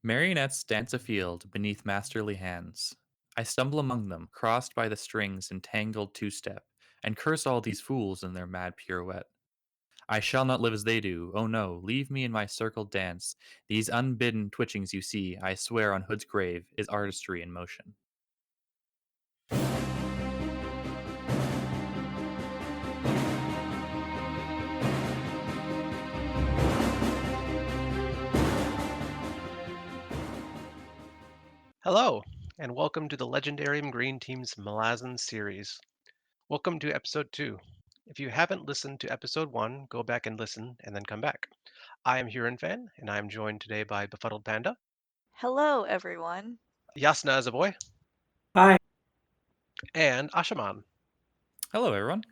Marionettes dance afield beneath masterly hands. I stumble among them, crossed by the strings in tangled two-step, and curse all these fools in their mad pirouette. I shall not live as they do. Oh no, leave me in my circled dance. These unbidden twitchings you see, I swear on Hood's grave, is artistry in motion. Hello, and welcome to the Legendarium Green Team's Malazan series. Welcome to episode 2. If you haven't listened to episode 1, go back and listen and then come back. I am Hurinfan, and I am joined today by BefuddledPanda, Hello, everyone. JasnahAsABoy, Hi. and Ashaman. Hello, everyone.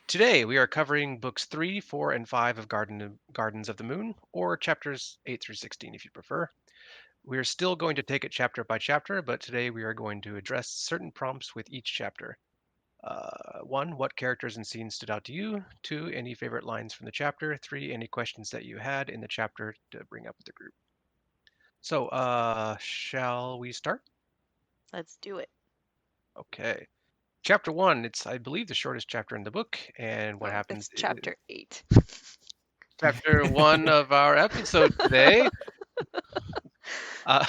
Today we are covering books 3, 4, and 5 of Gardens of the Moon, or chapters 8 through 16 if you prefer. We are still going to take it chapter by chapter, but today we are going to address certain prompts with each chapter. One, what characters and scenes stood out to you? Two, any favorite lines from the chapter? Three, any questions that you had in the chapter to bring up with the group. So, shall we start? Let's do it. Okay. Chapter 1, it's, I believe, the shortest chapter in the book. And what happens It's chapter 8. chapter 1 of our episode today. Uh,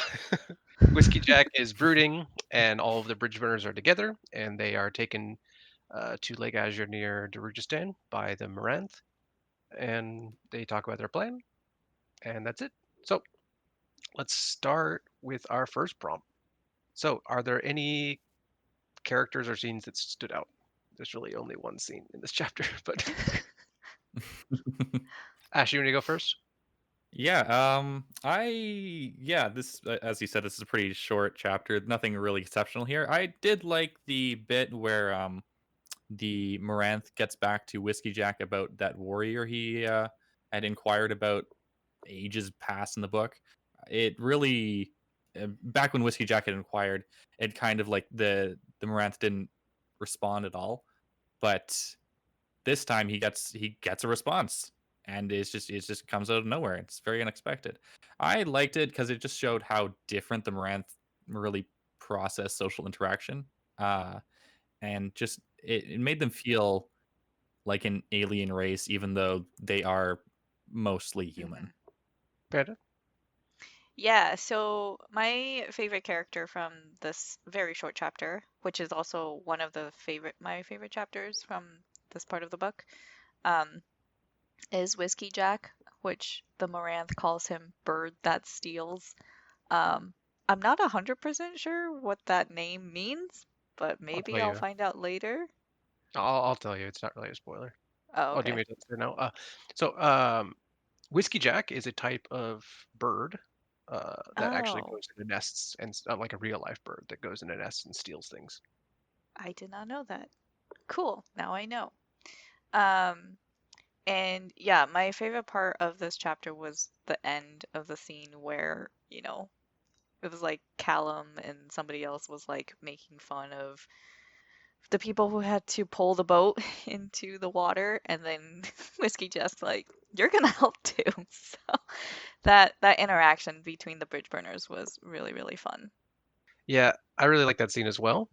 Whiskey Jack is brooding, and all of the bridge burners are together, and they are taken to Lake Azure near Darujistan by the Moranth, and they talk about their plan, and that's it. So let's start with our first prompt. So, are there any characters or scenes that stood out? There's really only one scene in this chapter, but Ash, you want to go first? This as you said, this is a pretty short chapter. Nothing really exceptional here. I did like the bit where the Moranth gets back to Whiskey Jack about that warrior he had inquired about ages past in the book. It really back when Whiskey Jack had inquired, it kind of like the Moranth didn't respond at all, but this time he gets a response, and it just comes out of nowhere. It's very unexpected. I liked it because it just showed how different the Moranth really process social interaction, uh, and just it made them feel like an alien race, even though they are mostly human. Panda? Yeah, so my favorite character from this very short chapter, which is also one of my favorite chapters from this part of the book, um, is Whiskey Jack, which the Moranth calls him Bird That Steals. Um, I'm not 100% sure what that name means, but I'll maybe tell I'll you. find out later. I'll tell you. It's not really a spoiler. Oh, Oh, do you okay. mean to say no? Whiskey Jack is a type of bird that actually Oh, goes into nests, and it's not like a real life bird that goes into nests and steals things. I did not know that. Cool, now I know. Um, and yeah, my favorite part of this chapter was the end of the scene where, it was like Callum and somebody else was like making fun of the people who had to pull the boat into the water, and then Whiskey just like, you're gonna help too. So that interaction between the bridge burners was really, really fun. Yeah, I really like that scene as well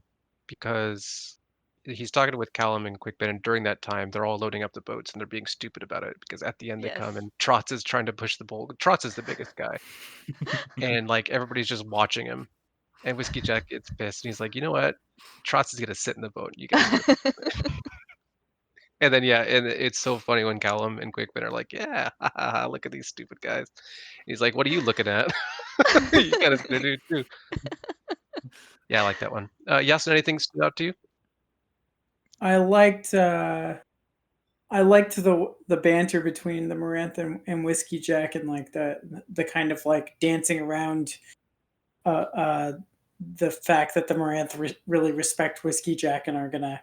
because he's talking with Callum and Quickbit, and during that time, they're all loading up the boats and they're being stupid about it because at the end they Yes. come and Trotz is trying to push the boat. Trotz is the biggest guy, and like everybody's just watching him. And Whiskey Jack gets pissed and he's like, you know what? Trotz is gonna sit in the boat. You guys do it. And then yeah, and it's so funny when Callum and Quickbit are like, yeah, ha, ha, ha, look at these stupid guys. He's like, what are you looking at? You gotta do it too. Yeah, I like that one. Yasin, anything stood out to you? I liked the banter between the Moranth and Whiskey Jack, and like the kind of like dancing around uh, uh, the fact that the Moranth really respect Whiskey Jack and are gonna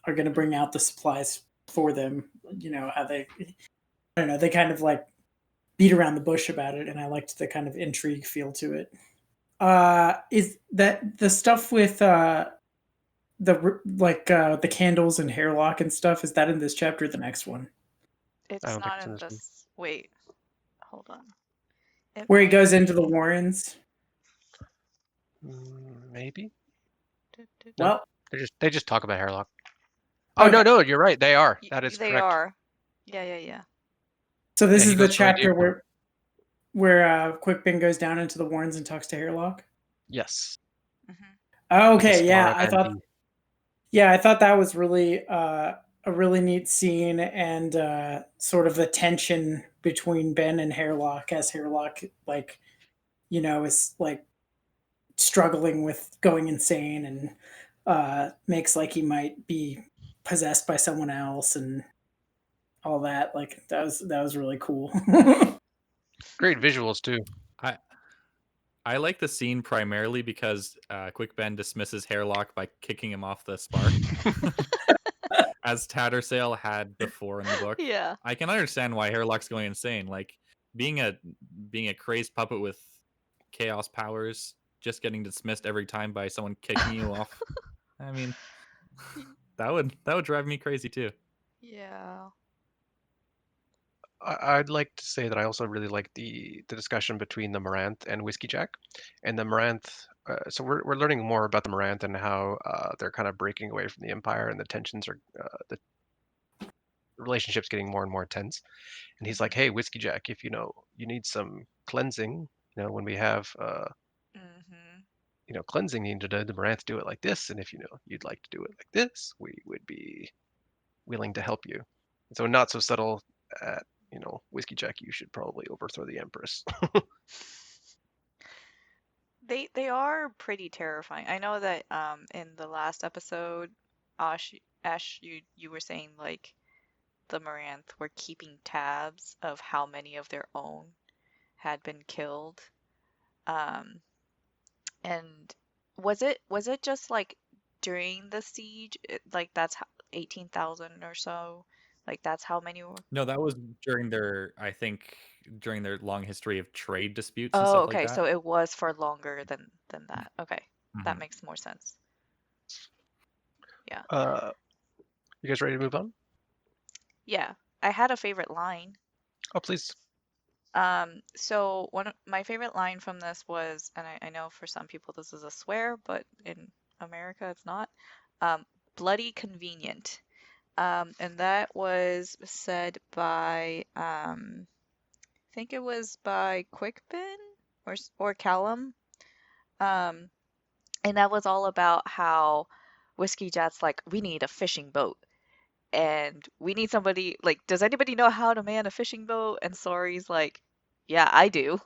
are gonna bring out the supplies for them. How they, I don't know, they kind of like beat around the bush about it, and I liked the kind of intrigue feel to it. Is that the stuff with the candles and hairlock and stuff? Is that in this chapter or the next one? I It's don't think not it's in in this one. this. Wait, hold on. It Where he might goes into the be. Warrens. Maybe. Du- du- No, Well, they just talk about Hairlock. Oh okay. no, you're right. They are. That is They correct. are. Yeah. So this Yeah, he is the goes to radio. chapter where Quickbin goes down into the Warrens and talks to Hairlock. Yes. Hmm. With the Okay, yeah, smart Andy. I thought that was really a really neat scene, and sort of the tension between Ben and Hairlock as Hairlock, like, is like struggling with going insane and makes like he might be possessed by someone else and all that. Like that was really cool. Great visuals too. I like the scene primarily because Quick Ben dismisses Hairlock by kicking him off the spark, as Tattersail had before in the book. Yeah. I can understand why Hairlock's going insane. Like being a crazed puppet with chaos powers, just getting dismissed every time by someone kicking you off. I mean, that would drive me crazy too. Yeah. I'd like to say that I also really like the discussion between the Moranth and Whiskey Jack, and the Moranth. So we're learning more about the Moranth and how they're kind of breaking away from the Empire, and the tensions are the relationship's getting more and more tense. And he's like, "Hey, Whiskey Jack, if you need some cleansing, when we have Hmm. cleansing needed, the Moranth do it like this, and if you'd like to do it like this, we would be willing to help you." And so not so subtle at Whiskey Jack, you should probably overthrow the Empress. They are pretty terrifying. I know that in the last episode, Ash, you were saying like the Moranth were keeping tabs of how many of their own had been killed. Um, and was it just like during the siege, like that's how 18,000 or so? Like that's how many were? No, that was during their long history of trade disputes and Oh, stuff like okay, that. so it was for longer than that. Okay, that Mhm. makes more sense. Yeah. You guys ready to move on? Yeah, I had a favorite line. Oh, please. So one of my favorite line from this was, and I know for some people this is a swear, but in America it's not, bloody convenient. And that was said by, I think it was by Quickbin or Callum. Um, and that was all about how Whiskey Jet's like, we need a fishing boat. And we need somebody like, does anybody know how to man a fishing boat? And Sori's like, yeah, I do.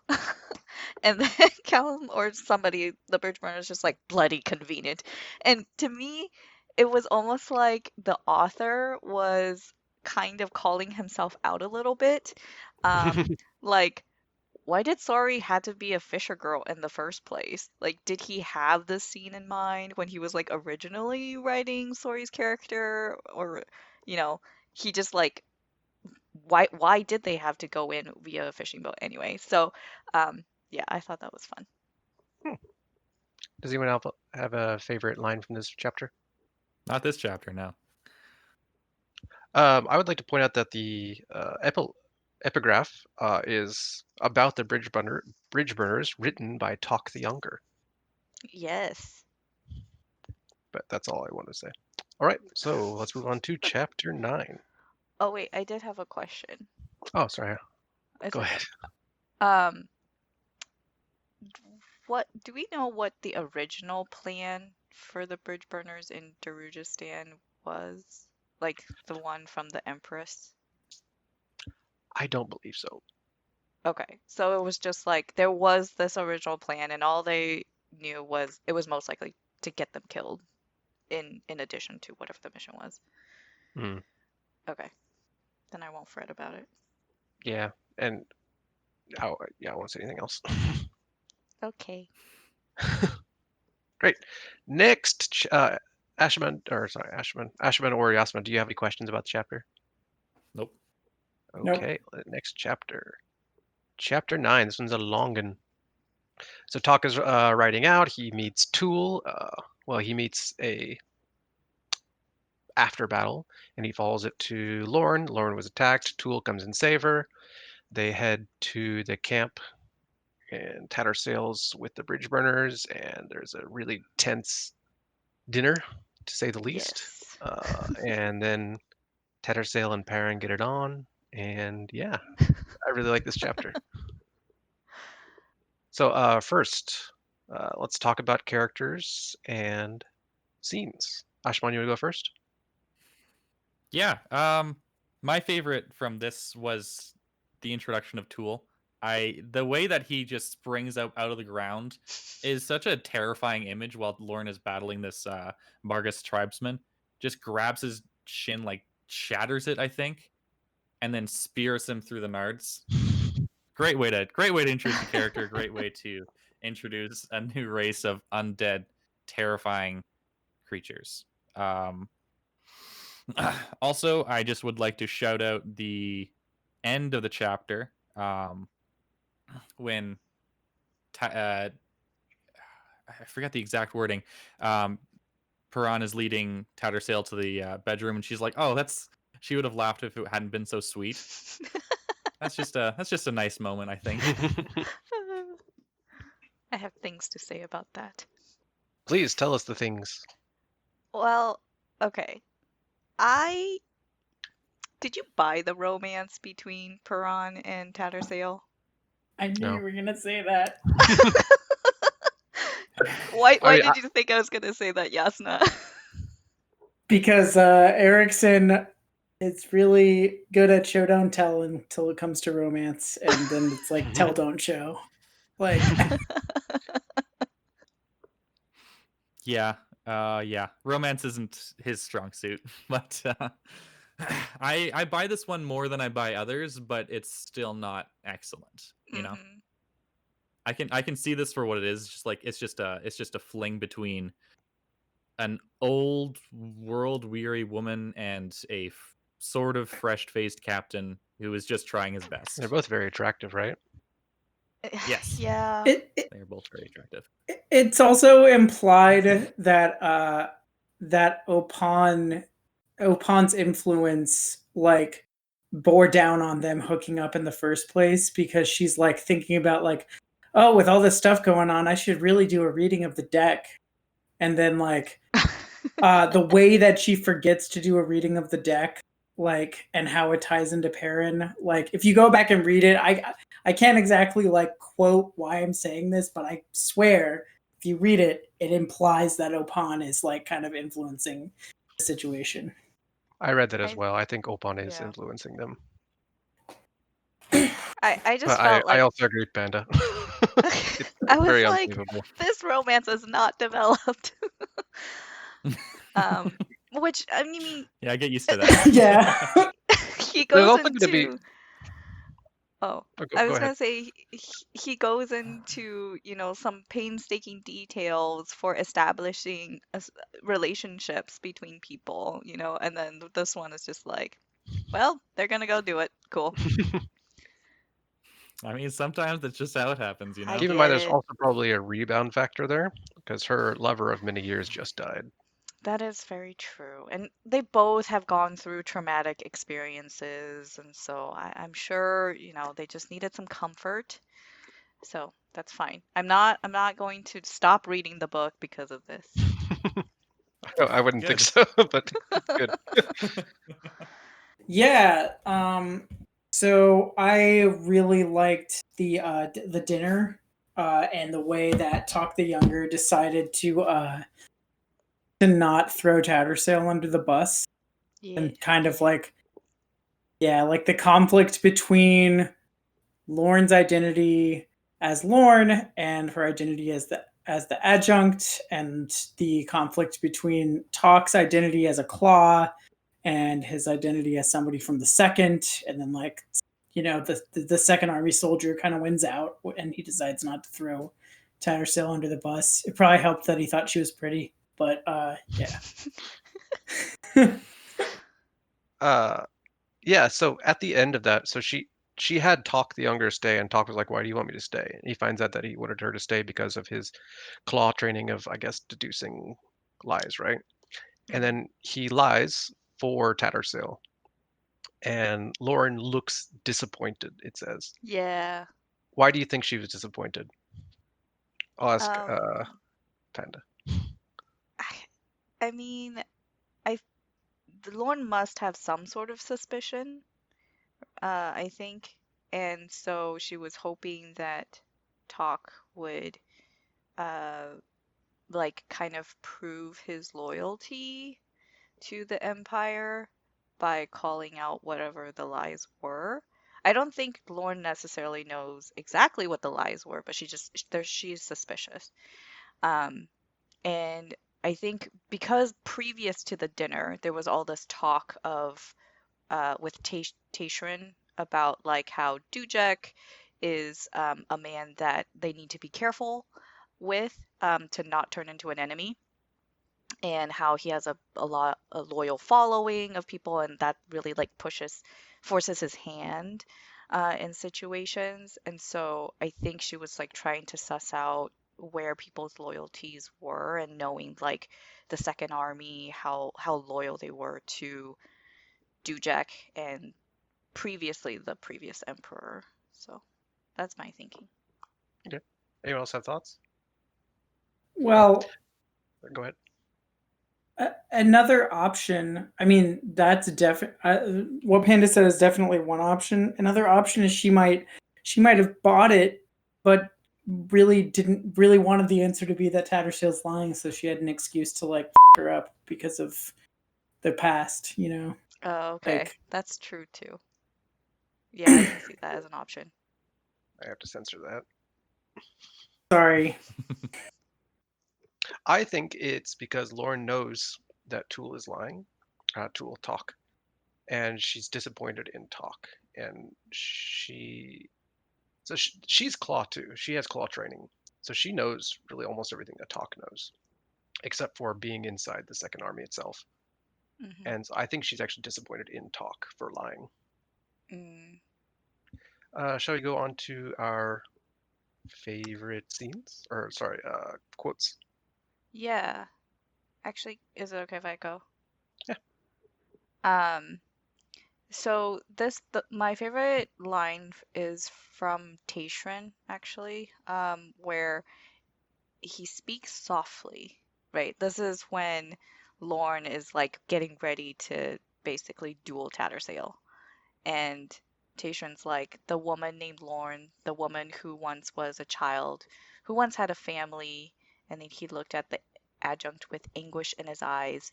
And then Callum or somebody, the bridge burner, is just like bloody convenient. And to me, it was almost like the author was kind of calling himself out a little bit. Um, like, why did Sori had to be a fisher girl in the first place? Like, did he have this scene in mind when he was like originally writing Sori's character, or, you know, he just like why did they have to go in via a fishing boat anyway? So, yeah, I thought that was fun. Does anyone else have a favorite line from this chapter? Not this chapter, no. I would like to point out that the epigraph is about the bridge burners, written by Talk the Younger. Yes. But that's all I want to say. All right, so let's move on to chapter 9. Oh wait, I did have a question. Oh, sorry. It's Go okay. ahead. Um, what do we know what the original plan for the bridge burners in Darujistan was? Like the one from the Empress? I don't believe so. Okay, so it was just like there was this original plan, and all they knew was it was most likely to get them killed in addition to whatever the mission was. Mm, Okay, then I won't fret about it. yeah, and I won't say anything else. Okay. Great. Next, Ashaman or Yasman, do you have any questions about the chapter? Nope. Nope. Okay, next chapter. Chapter 9. This one's a long one. So Talk is riding out. He meets Tool. He meets a after battle, and he follows it to Lorne. Lorne was attacked. Tool comes and save her. They head to the camp and Tattersail's with the bridge burners, and there's a really tense dinner, to say the least. Yes. And then Tattersail and Perrin get it on, and yeah, I really like this chapter. So first, let's talk about characters and scenes. Ashman, you want to go first? Yeah. My favorite from this was the introduction of Tool. The way that he just springs out of the ground is such a terrifying image while Lauren is battling this Margus tribesman. Just grabs his shin, like shatters it, I think, and then spears him through the nards. Great way to introduce the character. Great way to introduce a new race of undead, terrifying creatures. Also, I just would like to shout out the end of the chapter when I forgot the exact wording. Perrin is leading Tattersail to the bedroom, and she's like, "Oh, she would have laughed if it hadn't been so sweet." That's just a nice moment, I think. I have things to say about that. Please tell us the things. Well, okay. Did you buy the romance between Perrin and Tattersail? I knew No. you were gonna say that. Why I mean, did you think I was gonna say that, Jasnah? Because Erikson is really good at show don't tell until it comes to romance, and then it's like tell don't show. Like Yeah. Romance isn't his strong suit, but I buy this one more than I buy others, but it's still not excellent. You know, I can see this for what it is. Just like it's just a fling between an old world weary woman and a sort of fresh faced captain who is just trying his best. they're both very attractive, right? Yes. Yeah. They're both very attractive. it's also implied that that Opan's influence like bore down on them hooking up in the first place, because she's like thinking about like, oh, with all this stuff going on, I should really do a reading of the deck. And then like the way that she forgets to do a reading of the deck, like, and how it ties into Perrin, like if you go back and read it, I can't exactly like quote why I'm saying this, but I swear if you read it, it implies that Opan is like kind of influencing the situation. I read that as I- well. I think Opan is yeah. influencing them. I just But felt like I also agree with Panda. It's I was very like, unbelievable. this romance is not developed. Which I mean, Yeah, I get used to that. Yeah. he There's goes also gonna be. into. Oh, Oh, I go was ahead. gonna say he goes into some painstaking details for establishing relationships between people, and then this one is just like, well, they're gonna go do it. Cool. I mean, sometimes that's just how it happens, you I know? Keep in mind, get there's it. also probably a rebound factor there because her lover of many years just died. That is very true. And they both have gone through traumatic experiences, and so I'm sure, they just needed some comfort. So that's fine. I'm not going to stop reading the book because of this. I wouldn't think Good. so, but good. Yeah. So I really liked the dinner and the way that Talk the Younger decided to not throw Tattersail under the bus, Yeah. and kind of like, yeah, like the conflict between Lauren's identity as Lorne and her identity as the adjunct, and the conflict between Talk's identity as a Claw and his identity as somebody from the second, and then like the second army soldier kind of wins out and he decides not to throw Tattersail under the bus. It probably helped that he thought she was pretty, but yeah. Yeah. So at the end of that, so she had Talk the Younger stay, and Talk was like, "Why do you want me to stay?" And he finds out that he wanted her to stay because of his claw training of, I guess, deducing lies, right? And then he lies for Tattersail, and Lauren looks disappointed. It says. Yeah. Why do you think she was disappointed? I'll ask Panda. I mean, Lauren must have some sort of suspicion, I think, and so she was hoping that Talk would, like, kind of prove his loyalty to the Empire by calling out whatever the lies were. I don't think Lauren necessarily knows exactly what the lies were, but she's suspicious. Um, and I think because previous to the dinner, there was all this talk of with Tashrin about like how Dujek is a man that they need to be careful with to not turn into an enemy, and how he has a loyal following of people, and that really like forces his hand in situations. And so I think she was like trying to suss out where people's loyalties were, and knowing like the Second Army, how loyal they were to Dujek and previously the previous emperor. So that's my thinking. Okay. Anyone else have thoughts? Well, Go ahead. another option. I mean, that's definitely what Panda said is definitely one option. Another option is she might have bought it, but didn't really wanted the answer to be that Tattersail's lying, so she had an excuse to like her up because of the past. You know. Oh, okay. Like, That's true too. Yeah, I can see that as an option. I have to censor that. sorry. I think it's because Lauren knows that Tool is lying. Tool Talk, and she's disappointed in Talk, and she's Claw too. She has Claw training, so she knows really almost everything that Talk knows, except for being inside the Second Army itself. Mm-hmm. And I think she's actually disappointed in Talk for lying. Mm. Shall we go on to our favorite scenes? Or sorry, quotes. Yeah. Actually, is it okay if I go? Yeah. So my favorite line is from Tashrin, actually, where he speaks softly, right? This is when Lorne is like getting ready to basically duel Tattersail. And Tashrin's like, the woman named Lorne, the woman who once was a child, who once had a family, and then he looked at the adjunct with anguish in his eyes.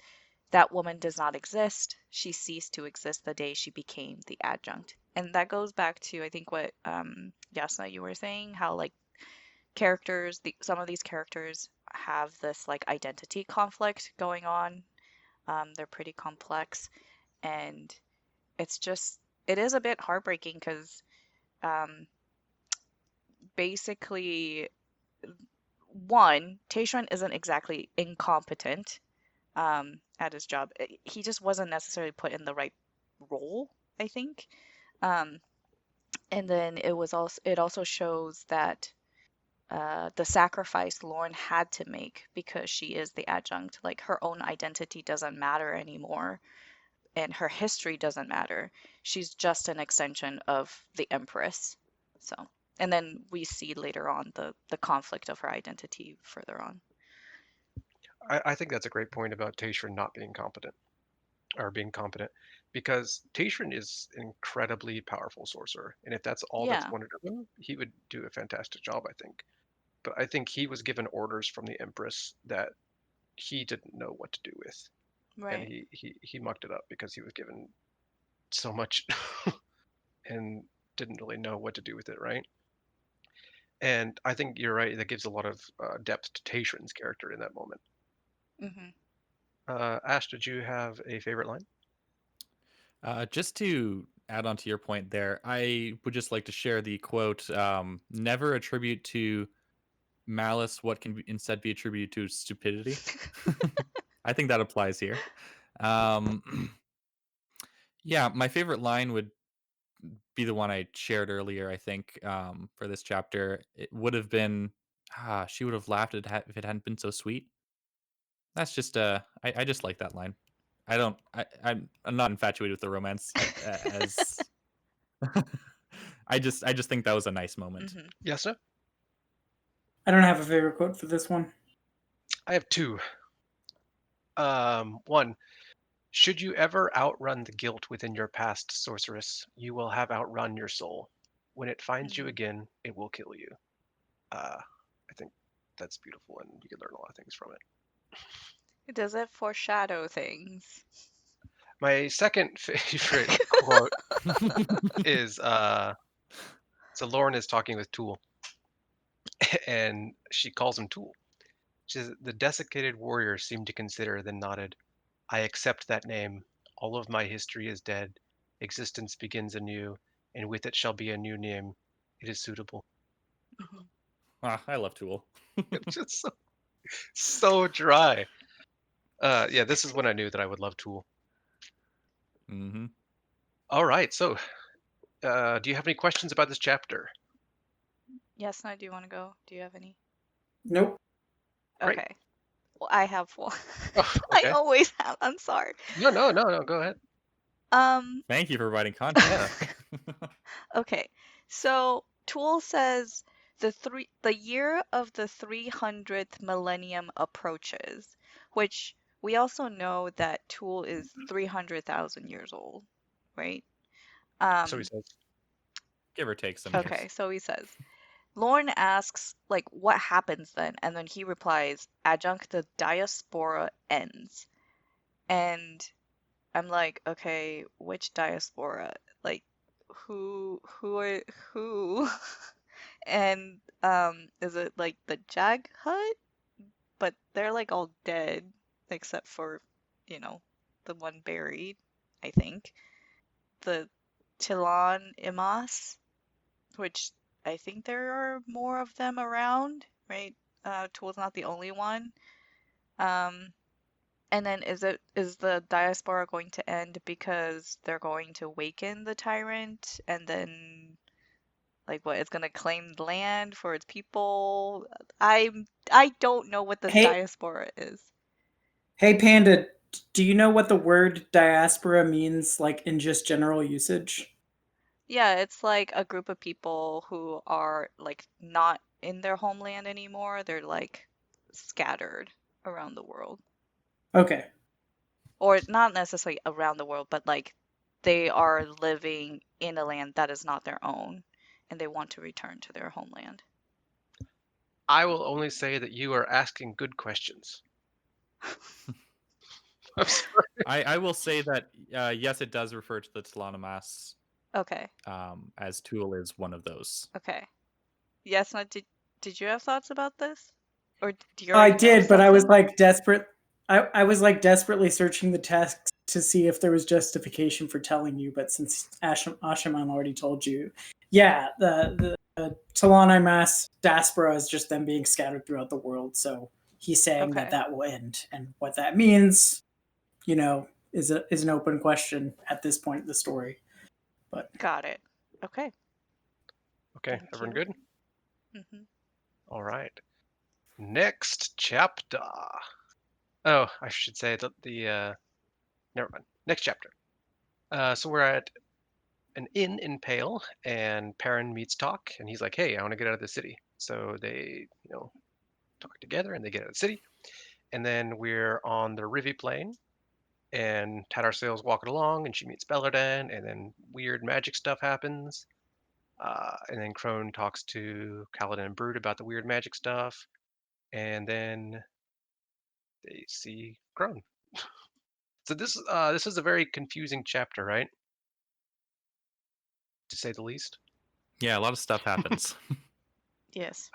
That woman does not exist. She ceased to exist the day she became the adjunct. And that goes back to, I think, what Jasna, you were saying, how like some of these characters have this like identity conflict going on. They're pretty complex, and it is a bit heartbreaking because basically, one, Tayshuan isn't exactly incompetent at his job. He just wasn't necessarily put in the right role, I think. Um, and then it also shows that the sacrifice Lauren had to make because she is the adjunct. Like, her own identity doesn't matter anymore, and her history doesn't matter. She's just an extension of the Empress. So, and then we see later on the conflict of her identity further on. I think that's a great point about Tashrin not being competent or being competent, because Tashrin is an incredibly powerful sorcerer, and if that's all that's Yeah, wanted of him, he would do a fantastic job, I think. But I think he was given orders from the Empress that he didn't know what to do with, and right. he mucked it up because he was given so much and didn't really know what to do with it, right? And I think you're right. That gives a lot of depth to Tashrin's character in that moment. Hmm. Ash, did you have a favorite line? Just to add on to your point there, I would just like to share the quote: "Never attribute to malice what can instead be attributed to stupidity." I think that applies here. Yeah, my favorite line would be the one I shared earlier. I think for this chapter, it would have been, she would have laughed if it hadn't been so sweet. That's just I just like that line. I don't I'm not infatuated with the romance as I just think that was a nice moment. Mhm. Yes, sir. I don't have a favorite quote for this one. I have two. One. Should you ever outrun the guilt within your past, sorceress, you will have outrun your soul. When it finds you Mhm. again, it will kill you. I think that's beautiful, and you can learn a lot of things from it. Does it foreshadow things? My second favorite quote is so Lauren is talking with Tool, and she calls him Tool. She says, the desiccated warrior seemed to consider, then nodded. I accept that name. All of my history is dead. Existence begins anew, and with it shall be a new name. It is suitable. Mhm. I love Tool. It's just so dry. Yeah, this is when I knew that I would love Tool. Mm-hmm. All right, so do you have any questions about this chapter? Yes, no, do you want to go? Do you have any? Nope. Great. Okay. Well, I have one. Oh, I okay. always have. I'm sorry. No. Go ahead. Thank you for providing context. Okay. So Tool says the year of the 300th millennium approaches, which we also know that Tool is 300,000 years old, right? So he says, Give or take some Okay, years. so he says, Lorne asks, like, what happens then? And then he replies, adjunct the diaspora ends. And I'm like, okay, which diaspora? Like, who? And is it like the Jag Hut? But they're like all dead, except for, you know, the one buried, I think. The Tilan Imas, which I think there are more of them around, right? Tool's not the only one. Um, and then is the diaspora going to end because they're going to waken the tyrant and then like what, it's gonna claim the land for its people? I don't know what this Hey, diaspora is. hey, Panda. Do you know what the word diaspora means, like in just general usage? Yeah, it's like a group of people who are like not in their homeland anymore. They're like scattered around the world. Okay. Or not necessarily around the world, but like they are living in a land that is not their own and they want to return to their homeland. I will only say that you are asking good questions. I'm sorry. I will say that yes, it does refer to the Talanamas, Okay, as Tool is one of those. okay. Yes, now did you have thoughts about this? Or do you I already know did, but I was something? like desperate. I was like desperately searching the text to see if there was justification for telling you, but since Ashaman already told you, yeah, the Talani mass diaspora is just them being scattered throughout the world. So he's saying that Okay, that will end, and what that means, is an open question at this point in the story. But got it. Okay, Okay, thank everyone you. good? Hmm. All right. Next chapter. Oh, I should say the never mind. Next chapter. So we're at an inn in Pale, and Perrin meets Talk, and he's like, "Hey, I want to get out of the city." So they, talk together, and they get out of the city. And then we're on the Rivi Plain, and Tatarsail's walking along, and she meets Bellardan, and then weird magic stuff happens. And then Crone talks to Kaladin and Brood about the weird magic stuff, and then they see Crone. So this is a very confusing chapter, right? To say the least. Yeah, a lot of stuff happens. Yes.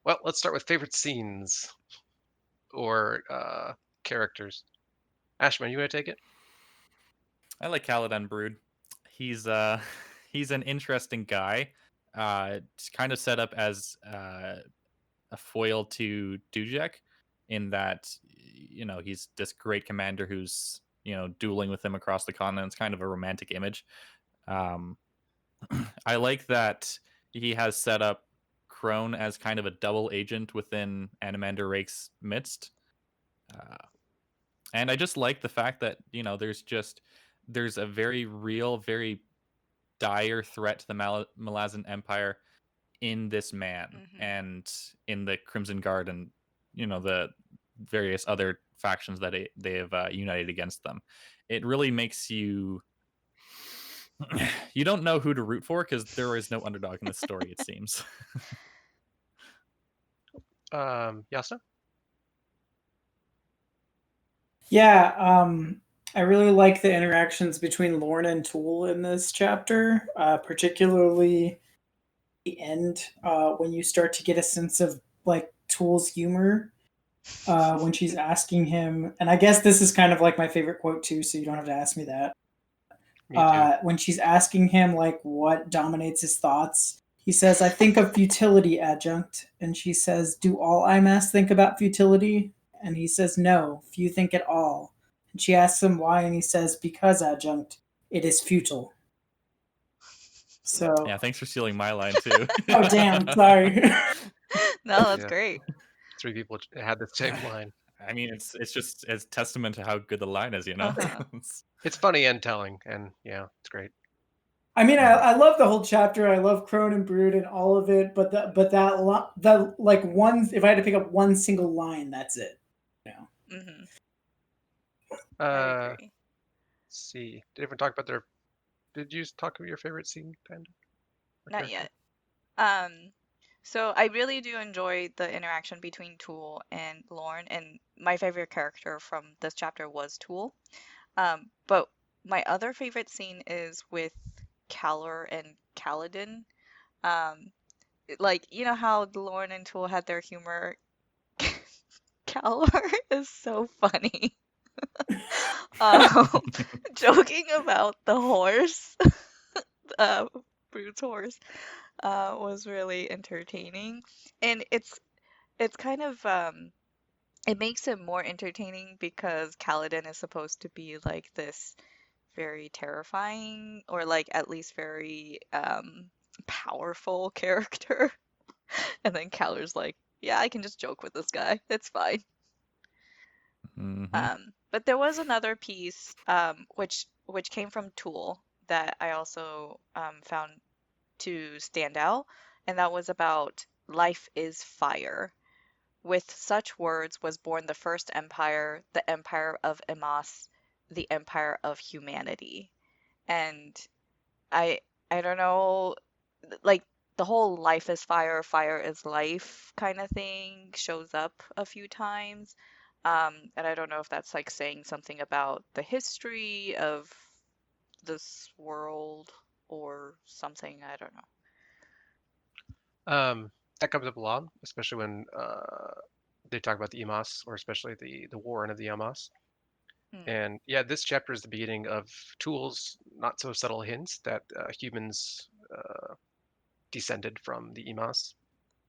Well, let's start with favorite scenes or characters. Ashman, you want to take it? I like Kaladin Brood. He's he's an interesting guy. It's kind of set up as a foil to Dujek, in that he's this great commander who's dueling with him across the continent. It's kind of a romantic image. Um, I like that he has set up Crone as kind of a double agent within Animander Rake's midst. Uh, and I just like the fact that there's a very real, very dire threat to the Malazan Empire in this man Mhm. and in the Crimson Guard and the various other factions that they have united against them. It really makes you don't know who to root for because there is no underdog in this story, it seems. Jasna? Yeah, I really like the interactions between Lorna and Tool in this chapter, particularly the end when you start to get a sense of like Tool's humor when she's asking him, and I guess this is kind of like my favorite quote too, so you don't have to ask me that. Me too. When she's asking him like what dominates his thoughts, he says, "I think of futility, adjunct," and she says, "Do all IMAS think about futility?" And he says, "No, few think at all." And she asks him why, and he says, "Because, adjunct, it is futile." So, Yeah, thanks for stealing my line too. oh damn, sorry. No, that's Yeah. great. 3 people had the same line. I mean, it's just as testament to how good the line is, Uh-huh. It's funny and telling, and yeah, it's great. I mean, I love the whole chapter. I love Crone and Brood and all of it, but that like one, if I had to pick up one single line, that's it. Mm-hmm. I Uh, agree. let's see. Did everyone talk about their? Did you talk about your favorite scene, Panda? Or Not character? yet. So I really do enjoy the interaction between Tool and Lorne, and my favorite character from this chapter was Tool. But my other favorite scene is with Calor and Kaladin. Like, you know how Lorne and Tool had their humor? Calor is so funny. Joking about the horse, Brute's horse, was really entertaining, and it's kind of it makes it more entertaining because Kaladin is supposed to be like this very terrifying or like at least very powerful character, and then Calor's like, yeah, I can just joke with this guy, it's fine. But there was another piece which came from Tool that I also found to stand out, and that was about life is fire. With such words was born the first empire, the empire of Emas, the empire of humanity. And I don't know, like the whole life is fire, fire is life kind of thing shows up a few times. And I don't know if that's like saying something about the history of this world or something. I don't know. That comes up a lot, especially when they talk about the Emas, or especially the warren of the Emas. Hmm. And yeah, this chapter is the beginning of Tool's not so subtle hints that humans descended from the Emas,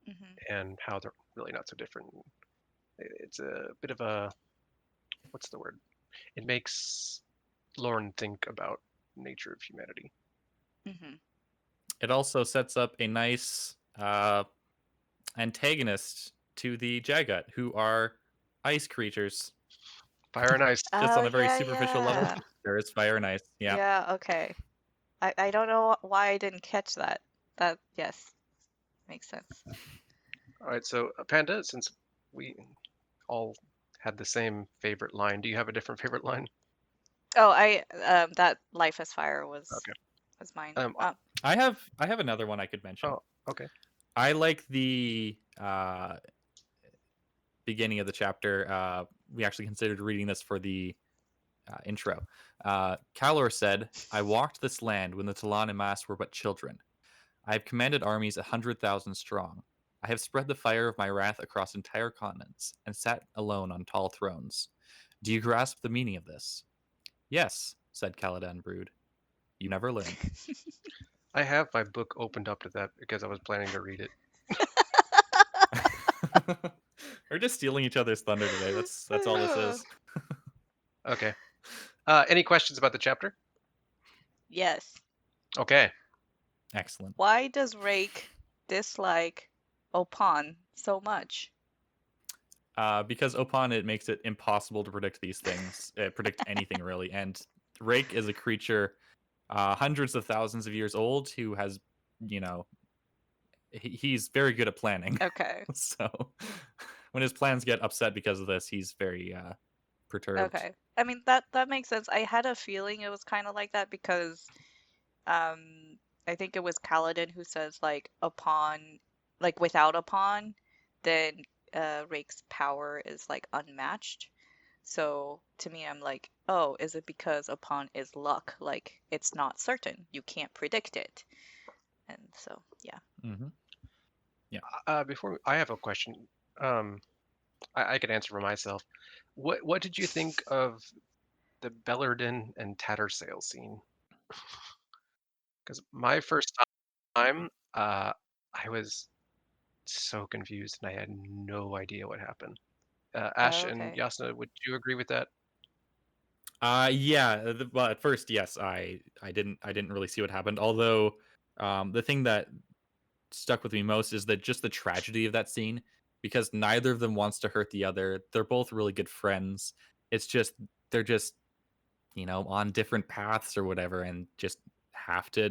Hmm. and how they're really not so different. It's a bit of a, what's the word? It makes Lorne think about nature of humanity. Hmm. It also sets up a nice antagonist to the Jagat, who are ice creatures. Fire and ice. Just Oh, on a very yeah, superficial level, yeah. there is fire and ice. Yeah. Yeah, okay. I don't know why I didn't catch that. That, yes, makes sense. All right, so Panda, since we all had the same favorite line, do you have a different favorite line? Oh, that life as fire was Okay. mine. I have another one I could mention. Oh, okay. I like the beginning of the chapter. We actually considered reading this for the intro. Calor said, "I walked this land when the Talan and Mas were but children. I have commanded armies 100,000 strong. I have spread the fire of my wrath across entire continents and sat alone on tall thrones. Do you grasp the meaning of this?" "Yes," said Caladan Brood. "You never learn." I have my book opened up to that because I was planning to read it. We're just stealing each other's thunder today. That's all this is. Okay. Any questions about the chapter? Yes. Okay. Excellent. Why does Rake dislike Opon so much? Because Opon, it makes it impossible to predict these things, predict anything really. And Rake is a creature hundreds of thousands of years old who has, you know, he's very good at planning. Okay. So when his plans get upset because of this, he's very perturbed. Okay. I mean, that makes sense. I had a feeling it was kind of like that because I think it was Kaladin who says like without a pawn, then Rake's power is like unmatched. So to me, I'm like, oh, is it because a pawn is luck? Like it's not certain. You can't predict it. And so, yeah. Mm-hmm. I have a question. I can answer for myself. What did you think of the Bellerden and Tattersail scene? Because my first time, I was so confused and I had no idea what happened. Ash Oh, and okay. Yasna, would you agree with that? Yeah. Well, at first, yes, I didn't really see what happened. Although, the thing that stuck with me most is that just the tragedy of that scene, because neither of them wants to hurt the other. They're both really good friends. It's just they're just, you know, on different paths or whatever, and just have to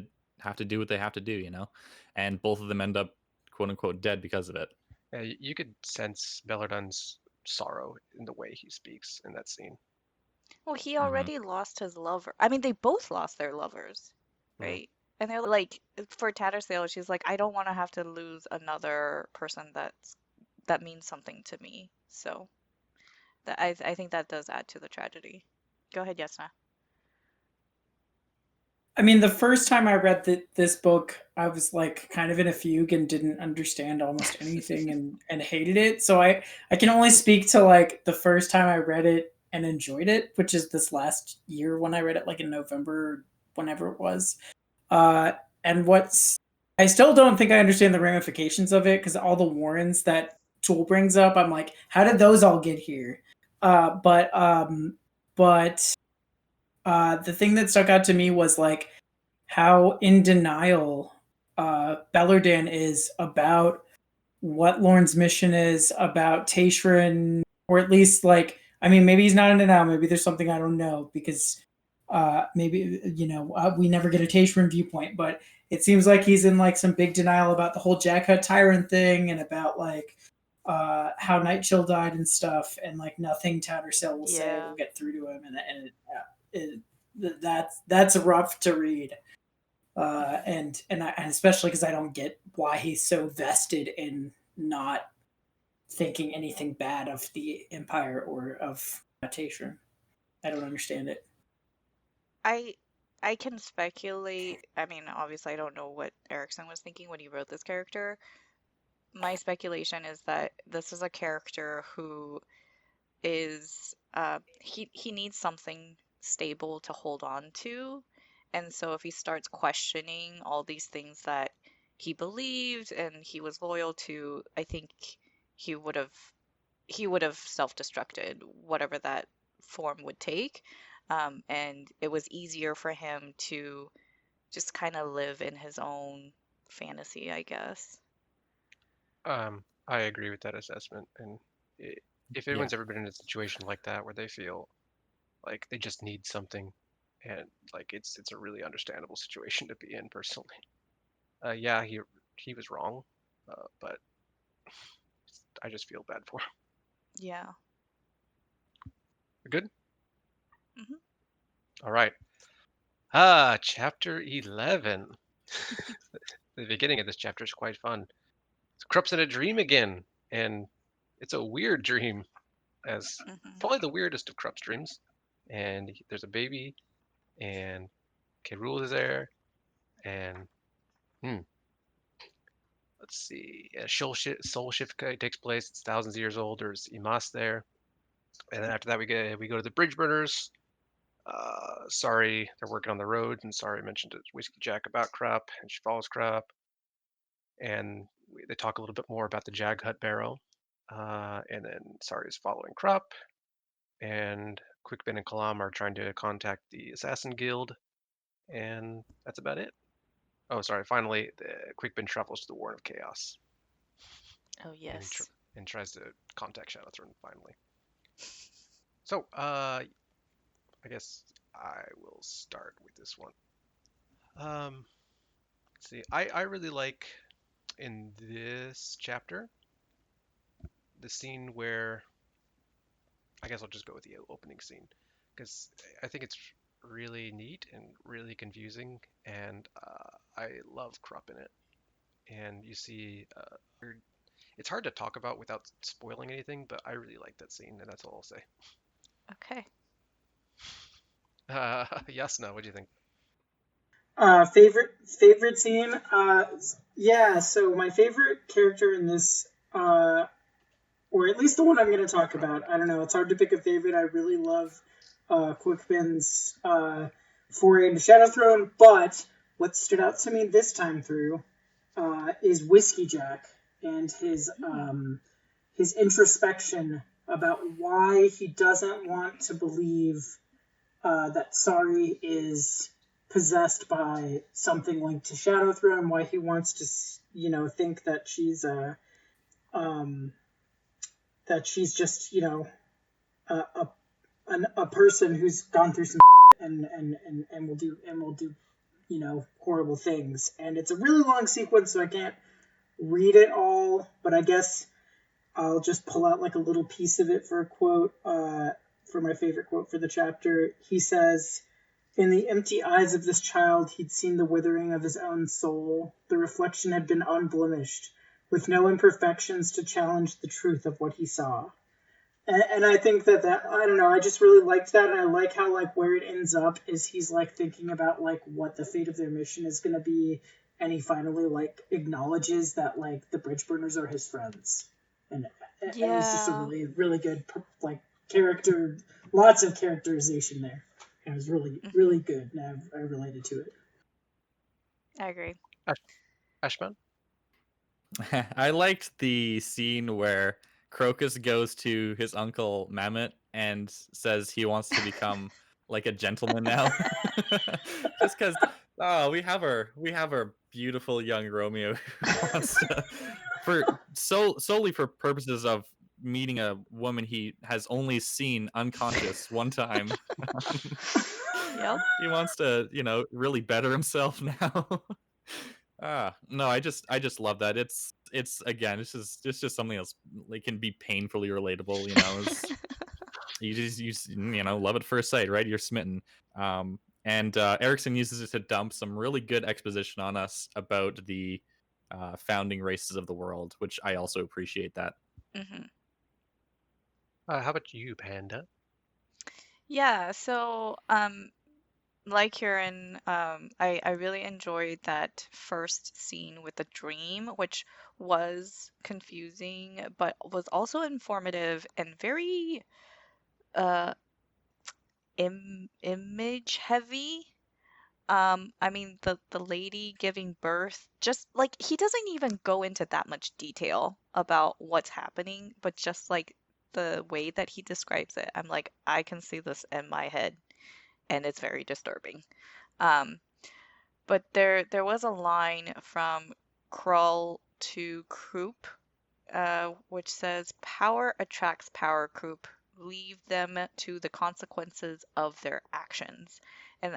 do what they have to do, you know. And both of them end up quote unquote dead because of it. You could sense Bellerden's sorrow in the way he speaks in that scene. Well, he Mhm. already lost his lover. I mean, they both lost their lovers, Mm. right? And they're like, for Tattersail, she's like, I don't want to have to lose another person that means something to me. So that I think that does add to the tragedy. Go ahead, Yasna. I mean, the first time I read this book, I was like kind of in a fugue and didn't understand almost anything and hated it. So I can only speak to like the first time I read it and enjoyed it, which is this last year when I read it, like in November, whenever it was. Uh, and what's I still don't think I understand the ramifications of it because all the Warrens that Tool brings up, I'm like, how did those all get here? But the thing that stuck out to me was like how in denial Bellerdan is about what Lorne's mission is, about Tayshrin, or at least like, I mean, maybe he's not in denial. Maybe there's something I don't know because maybe we never get a Tayshrin viewpoint, but it seems like he's in like some big denial about the whole Jack Hut Tyrant thing and about like how Nightchill died and stuff, and like nothing Tattersail will say Yeah. will get through to him, that's rough to read. And especially because I don't get why he's so vested in not thinking anything bad of the Empire or of Tayshrin. I don't understand it. I can speculate. I mean, obviously, I don't know what Erikson was thinking when he wrote this character. My speculation is that this is a character who is he needs something stable to hold on to, and so if he starts questioning all these things that he believed and he was loyal to, I think he would have self-destructed, whatever that form would take. And it was easier for him to just kind of live in his own fantasy, I guess. I agree with that assessment. And if Yeah. anyone's ever been in a situation like that where they feel like they just need something, and like it's a really understandable situation to be in personally. Yeah, he was wrong, but I just feel bad for him. Yeah. Good. Hmm. All right. Chapter 11. The beginning of this chapter is quite fun. Krup's in a dream again, and it's a weird dream, as Hmm. probably the weirdest of Krup's dreams. And there's a baby, and Kerul is there, and let's see, soul shift takes place. It's thousands of years old. There's Imas there, and then after that we go to the bridge burners. Sorry, they're working on the road, and Sorry mentioned to Whiskey Jack about Krupp, and she follows Krupp, and they talk a little bit more about the Jag Hut barrow, and then Sorry is following Krupp, and Quickbin and Kalam are trying to contact the Assassin Guild, and that's about it. Oh, sorry. Finally, Quickbin travels to the Warren of Chaos Oh, and yes. tries to contact Shadowthrone finally. So, I guess I will start with this one. Let's see. I really like in this chapter the scene where I guess I'll just go with the opening scene because I think it's really neat and really confusing, and I love Krupp in it. And you see, it's hard to talk about without spoiling anything, but I really like that scene, and that's all I'll say. Okay. Yasna, what do you think? Favorite scene. Yeah. So my favorite character in this, or at least the one I'm going to talk about. I don't know. It's hard to pick a favorite. I really love Quickben's foray into Shadow Throne, but what stood out to me this time through is Whiskey Jack and his introspection about why he doesn't want to believe that Sari is possessed by something linked to Shadow Throne, why he wants to, think that she's just, a person who's gone through some and will do horrible things. And it's a really long sequence, so I can't read it all, but I guess I'll just pull out like a little piece of it for a quote, for my favorite quote for the chapter. He says, "In the empty eyes of this child, he'd seen the withering of his own soul. The reflection had been unblemished, with no imperfections to challenge the truth of what he saw." And I think that I don't know, I just really liked that, and I like how, like, where it ends up is he's, like, thinking about, like, what the fate of their mission is going to be, and he finally, like, acknowledges that, like, the bridge burners are his friends. And it's just a really, really good, like, character, lots of characterization there. It was really, really good, and I related to it. I agree. Ashman? I liked the scene where Crocus goes to his uncle Mammoth and says he wants to become like a gentleman now. Just because we have our beautiful young Romeo who wants to, solely for purposes of meeting a woman he has only seen unconscious one time. Yep. He wants to, really better himself now. No, I just love that. It's again, it's just something else. Like, can be painfully relatable. You just love at first sight, right? You're smitten. And Erikson uses it to dump some really good exposition on us about the founding races of the world, which I also appreciate that. Mm-hmm. How about you, Panda? Yeah, so like Kieran, I really enjoyed that first scene with the dream, which was confusing, but was also informative and very image heavy. I mean, the lady giving birth, just like he doesn't even go into that much detail about what's happening, but just like the way that he describes it, I'm like, I can see this in my head, and it's very disturbing. But there was a line from Krull to Krupp, which says, "Power attracts power, Krupp. Leave them to the consequences of their actions." And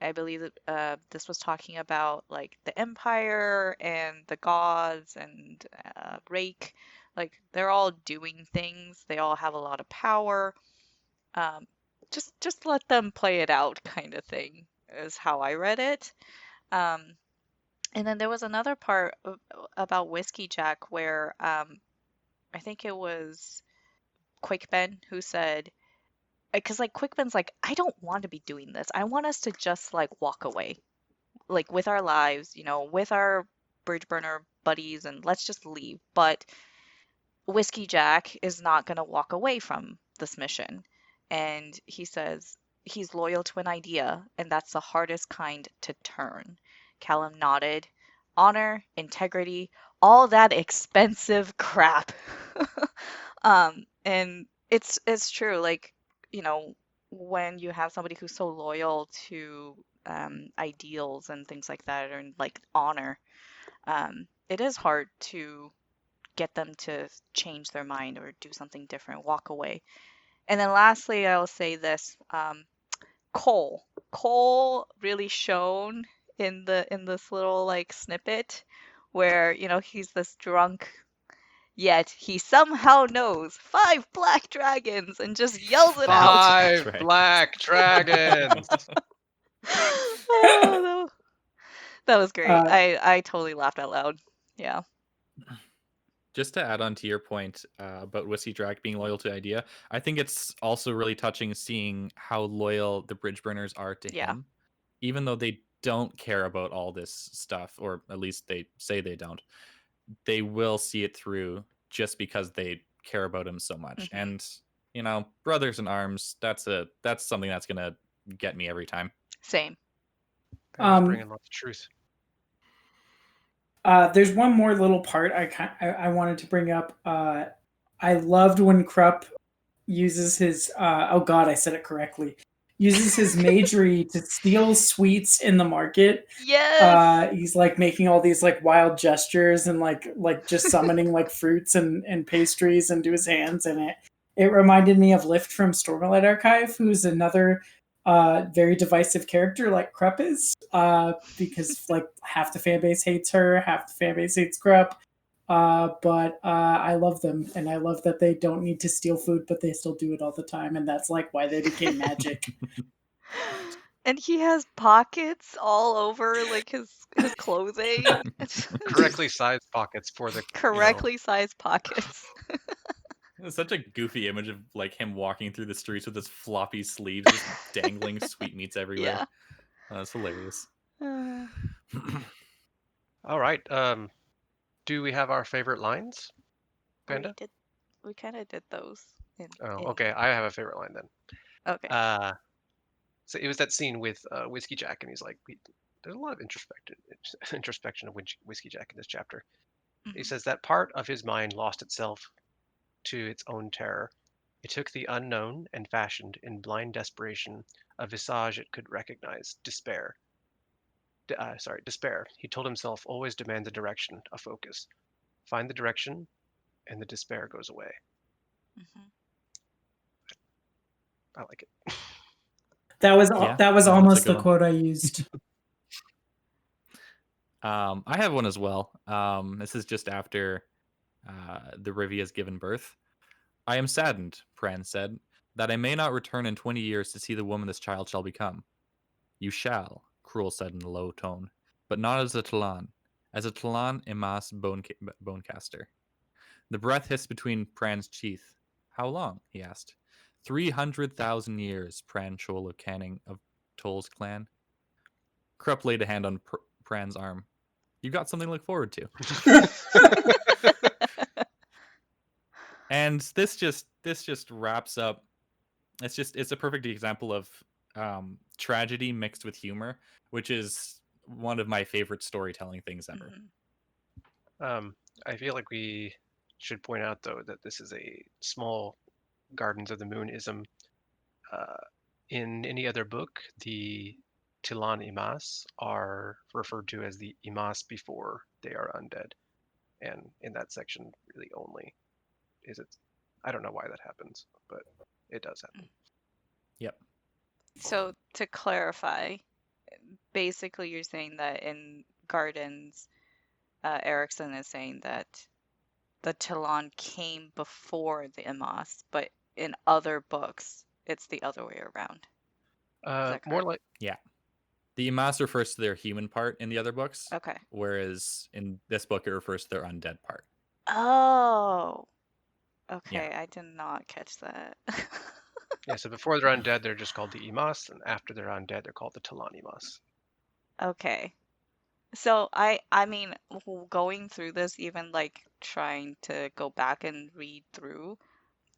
I believe that this was talking about like the Empire and the gods and Rake. Like, they're all doing things. They all have a lot of power. Just let them play it out, kind of thing, is how I read it. And then there was another part about Whiskey Jack where I think it was Quickben who said, because like Quickben's like, I don't want to be doing this. I want us to just like walk away, like with our lives, with our bridge burner buddies, and let's just leave. But Whiskey Jack is not going to walk away from this mission. And he says he's loyal to an idea, and that's the hardest kind to turn. Callum nodded. Honor, integrity, all that expensive crap. And it's true. Like, when you have somebody who's so loyal to ideals and things like that, or like honor, it is hard to get them to change their mind or do something different, walk away. And then lastly, I'll say this, Cole really shone in this little like snippet where, he's this drunk, yet he somehow knows 5 black dragons and just yells it out. 5 Dragons. black dragons. Oh, that was great. Uh, I totally laughed out loud. Yeah. Just to add on to your point about Whiskey Jack being loyal to Idea, I think it's also really touching seeing how loyal the Bridgeburners are to Yeah. him, even though they don't care about all this stuff, or at least they say they don't. They will see it through just because they care about him so much. Mhm. And brothers in arms, that's something that's gonna get me every time. Same. Parents bringing lots of truth. There's one more little part I wanted to bring up. I loved when Krupp uses his oh god, I said it correctly. Uses his magery to steal sweets in the market. Yes. He's like making all these like wild gestures and like just summoning like fruits and pastries into his hands, and it reminded me of Lift from Stormlight Archive, who's another very divisive character like Krupp is, because like half the fan base hates her, half the fan base hates Krupp. But I love them, and I love that they don't need to steal food, but they still do it all the time, and that's like why they became magic. And he has pockets all over like his clothing. Correctly sized pockets for the Correctly sized pockets. It's such a goofy image of like him walking through the streets with his floppy sleeves, just dangling sweetmeats everywhere. Yeah. That's hilarious. All right. Do we have our favorite lines, Panda? We kind of did those. Okay. I have a favorite line then. Okay. So it was that scene with Whiskey Jack, and he's like, "There's a lot of introspection of Whiskey Jack in this chapter." He says that part of his mind lost itself to its own terror. It took the unknown and fashioned in blind desperation a visage it could recognize. Despair. Despair. He told himself always demands a direction, a focus. Find the direction, and the despair goes away. I like it. That was that's a almost good the one. quote I used. I have one as well. This is just after the Rivy has given birth. I am saddened, Pran said, that I may not return in 20 years to see the woman this child shall become. You shall, Cruel said in a low tone, but not as a Talon. As a Talon Imas Bonecaster. The breath hissed between Pran's teeth. How long? He asked. 300,000 years, Pran Chol of Canning of Toll's clan. Krupp laid a hand on Pran's arm. You got something to look forward to. And this just wraps up. It's a perfect example of tragedy mixed with humor, which is one of my favorite storytelling things ever. I feel like we should point out though that this is a small Gardens of the Moon-ism. In any other book, the Tilan Imas are referred to as the Imas before they are undead, and in that section, really only is it. I don't know why that happens, but it does happen. Yep. So to clarify, basically you're saying that in Gardens, Erikson is saying that the Talon came before the Imas, but in other books, it's the other way around. More like the Imas refers to their human part in the other books. Okay. Whereas in this book, it refers to their undead part. Oh. Okay, Yeah. I did not catch that. Yeah, so before they're undead, they're just called the Imas, and after they're undead, they're called the Talon Imas. Okay. So I mean, going through this, even like trying to go back and read through,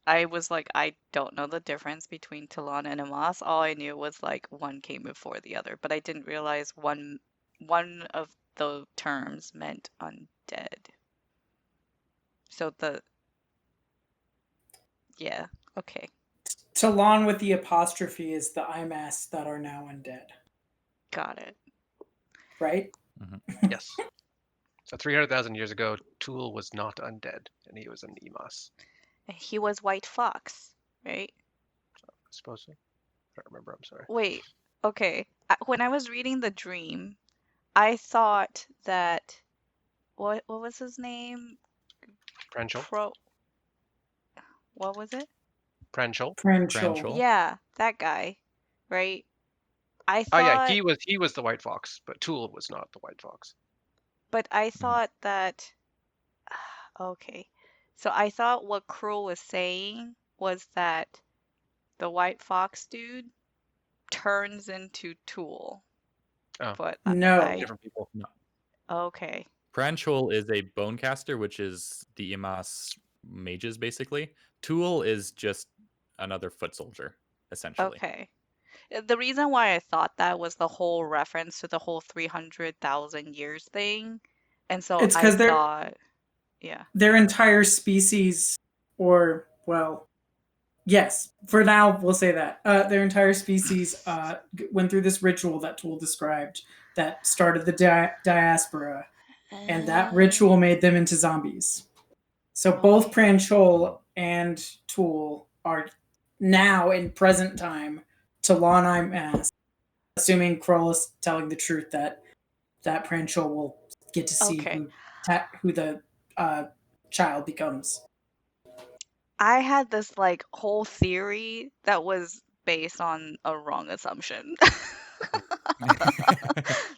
I was like, I don't know the difference between Talon and Imas. All I knew was like one came before the other, but I didn't realize one of the terms meant undead. So yeah, okay. Talon with the apostrophe is the Imas that are now undead. Got it. Right? Mm-hmm. Yes. So 300,000 years ago, Tool was not undead, and he was an Imas. He was White Fox, right? I suppose so. I don't remember, I'm sorry. Wait, okay. When I was reading the dream, I thought that what was his name? Pranchel. What was it? Pranchel. Pranchel. Yeah, that guy, right? I Oh yeah, thought, he was the White Fox, but Tool was not the White Fox. but I thought that okay. So I thought what Cruel was saying was that the White Fox dude turns into Tool. Oh. But No. Different people. No. okay. Pranchel is a bonecaster, which is the Imas mages, basically. Tool is just another foot soldier, essentially. Okay. The reason why I thought that was the whole reference to the whole 300,000 years thing. And so It's I 'cause they're- thought, yeah. Their entire species, or, well, yes, for now, we'll say that. Their entire species went through this ritual that Tool described that started the diaspora, and that ritual made them into zombies. So both Okay. Pranchol and Tool are now, in present time, Talon Mass, assuming Kroll is telling the truth that Pranchol will get to see Okay. who the child becomes. I had this like whole theory that was based on a wrong assumption.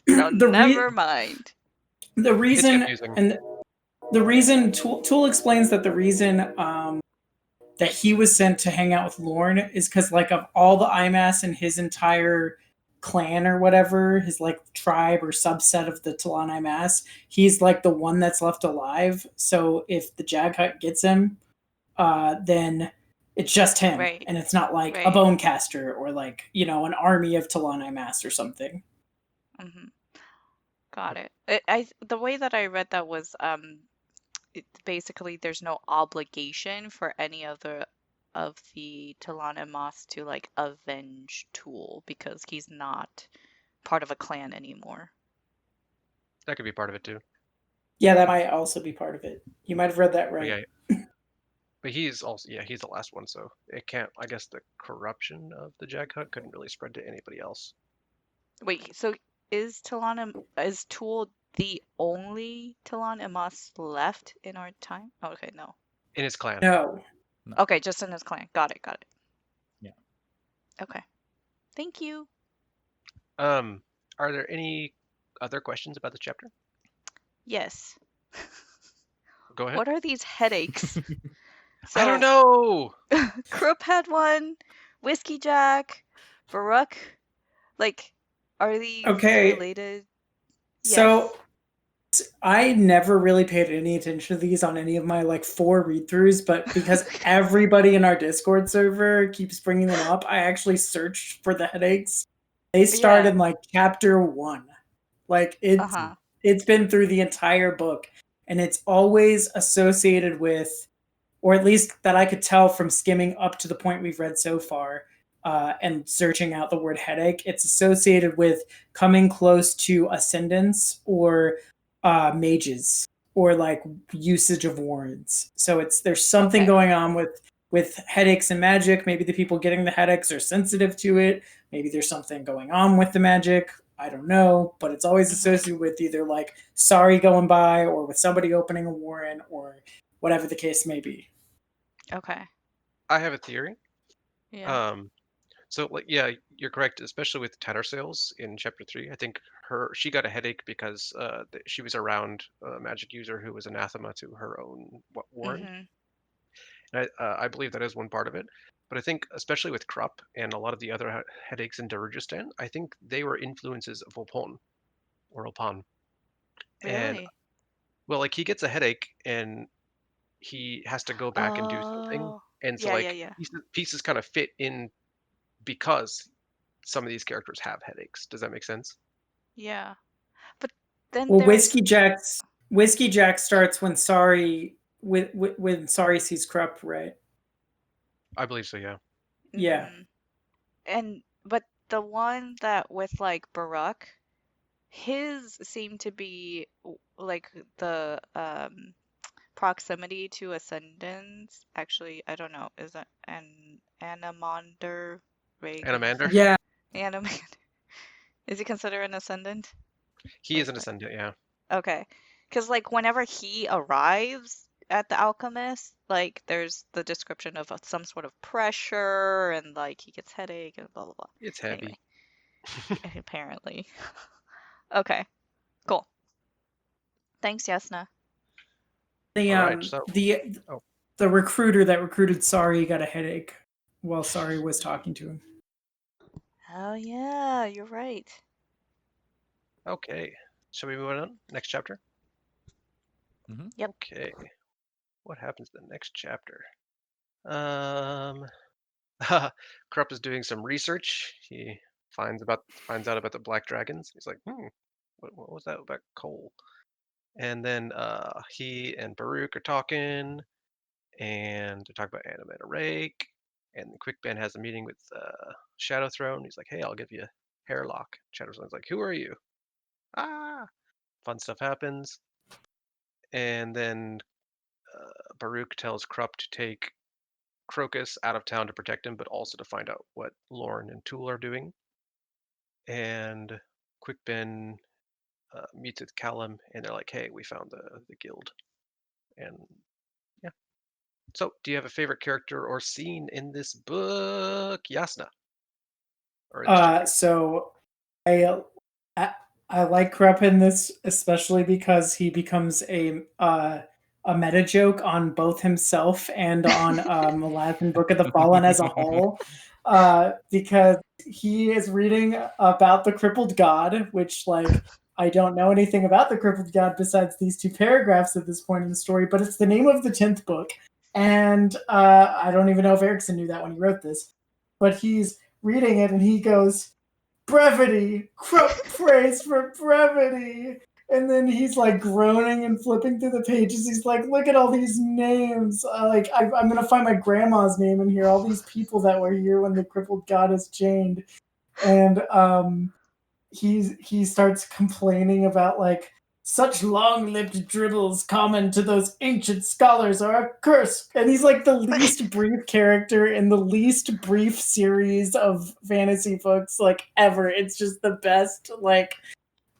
So never mind. The reason, confusing. and the reason Tool explains that the reason that he was sent to hang out with Lorne is because, like, of all the IMAS in his entire clan or whatever, his like tribe or subset of the Talon IMAS, he's like the one that's left alive. So if the Jaghut gets him, then it's just him, Right. and it's not like a Right. bonecaster or like, you know, an army of Talon IMAS or something. Mm-hmm. Got it. The way that I read that was basically there's no obligation for any of the Talon and Moss to like avenge Tool because he's not part of a clan anymore. That could be part of it too. Yeah, that might also be part of it. You might have read that right. Okay. But he's also he's the last one, so it can't. I guess the corruption of the Jaghut couldn't really spread to anybody else. Wait, so is Tool the only Talon and Moss left in our time? Oh, okay, no. In his clan. No. Okay, just in his clan. Got it. Yeah. Okay. Thank you. Are there any other questions about this chapter? Yes. Go ahead. What are these headaches? I don't know. Krupp had one. Whiskey Jack, Baruch. Like, are these related? So I never really paid any attention to these on any of my like 4 read-throughs, but because everybody in our Discord server keeps bringing them up, I actually searched for the headaches. They start in like chapter 1. Like it's been through the entire book, and it's always associated with, or at least that I could tell from skimming up to the point we've read so far, and searching out the word headache, it's associated with coming close to ascendants or mages or like usage of warrants. So there's something going on with headaches and magic. Maybe the people getting the headaches are sensitive to it. Maybe there's something going on with the magic. I don't know, but it's always associated with either like Sari going by or with somebody opening a warrant or whatever the case may be. Okay. I have a theory. Yeah. So like you're correct, especially with Tattersails in chapter 3. I think she got a headache because she was around a magic user who was anathema to her own warren. And I believe that is one part of it. But I think especially with Krupp and a lot of the other headaches in Darujistan, I think they were influences of Opan. Really? And well, like he gets a headache and he has to go back and do something. And so pieces kind of fit in because some of these characters have headaches. Does that make sense? Yeah. But then Whiskey Jack starts when Sari sees Krupp, right? I believe so, yeah. Yeah. But the one that with like Baruch, his seemed to be like the proximity to ascendants. Actually, I don't know. Is that an Anamander? Anamander? Yeah. Anamander. Is he considered an ascendant? He is an Okay. ascendant, yeah. Okay. Because, like, whenever he arrives at the alchemist, like, there's the description of some sort of pressure and, like, he gets headache and blah, blah, blah. It's heavy. Anyway, apparently. Okay, cool. Thanks, Yasna. The All right, so the recruiter that recruited Sari got a headache while Sari was talking to him. Oh, yeah, you're right. okay. Shall we move on? Next chapter? Yep. Okay. What happens in the next chapter? Krupp is doing some research. He finds out about the black dragons. He's like, what was that about coal? And then he and Baruch are talking, and they talk about Anima and Rake. And Quick Ben has a meeting with Shadow Throne. He's like, hey, I'll give you a hairlock. Shadow Throne's like, who are you? Ah, fun stuff happens. And then Baruch tells Krupp to take Crocus out of town to protect him, but also to find out what Lorne and Tool are doing. And Quick Ben meets with Callum, and they're like, "Hey, we found the guild." And yeah. So, do you have a favorite character or scene in this book, Yasna? Or in this chapter? So I like Krupp in this, especially because he becomes a meta joke on both himself and on Malazan Book of the Fallen as a whole, because he is reading about the crippled god, which, like, I don't know anything about the crippled god besides these 2 paragraphs at this point in the story, but it's the name of the 10th book, and I don't even know if Erikson knew that when he wrote this, but he's reading it and he goes, brevity, Krupp prays for brevity. And then he's like groaning and flipping through the pages. He's like, look at all these names. I'm going to find my grandma's name in here. All these people that were here when the crippled goddess chained. And he starts complaining about, like, such long-lived dribbles common to those ancient scholars are a curse. And he's like the least brief character in the least brief series of fantasy books, like, ever. It's just the best, like,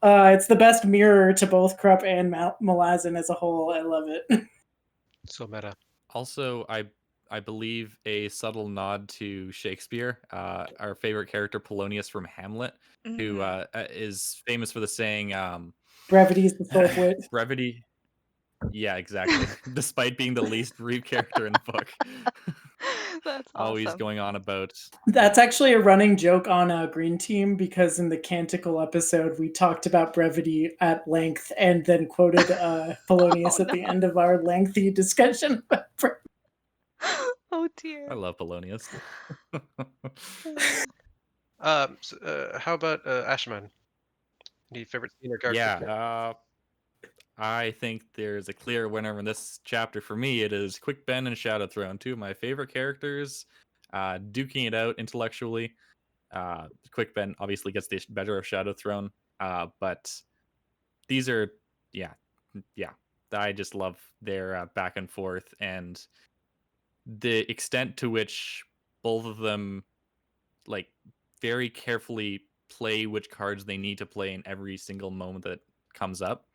it's the best mirror to both Krupp and Malazan as a whole. I love it. So meta. Also, I believe a subtle nod to Shakespeare, our favorite character Polonius from Hamlet, who is famous for the saying, Brevity is the soul of wit. brevity. Yeah, exactly. Despite being the least brief character in the book. That's Always awesome. going on about. That's actually a running joke on Green Team, because in the Canticle episode we talked about brevity at length and then quoted Polonius at the end of our lengthy discussion. Oh dear. I love Polonius. How about Ashaman? Any favorite scene or character? Yeah, I think there's a clear winner in this chapter for me. It is Quick Ben and Shadow Throne, 2 of my favorite characters, duking it out intellectually. Quick Ben obviously gets the better of Shadow Throne, but these are, yeah. I just love their back and forth and the extent to which both of them, like, very carefully play which cards they need to play in every single moment that comes up.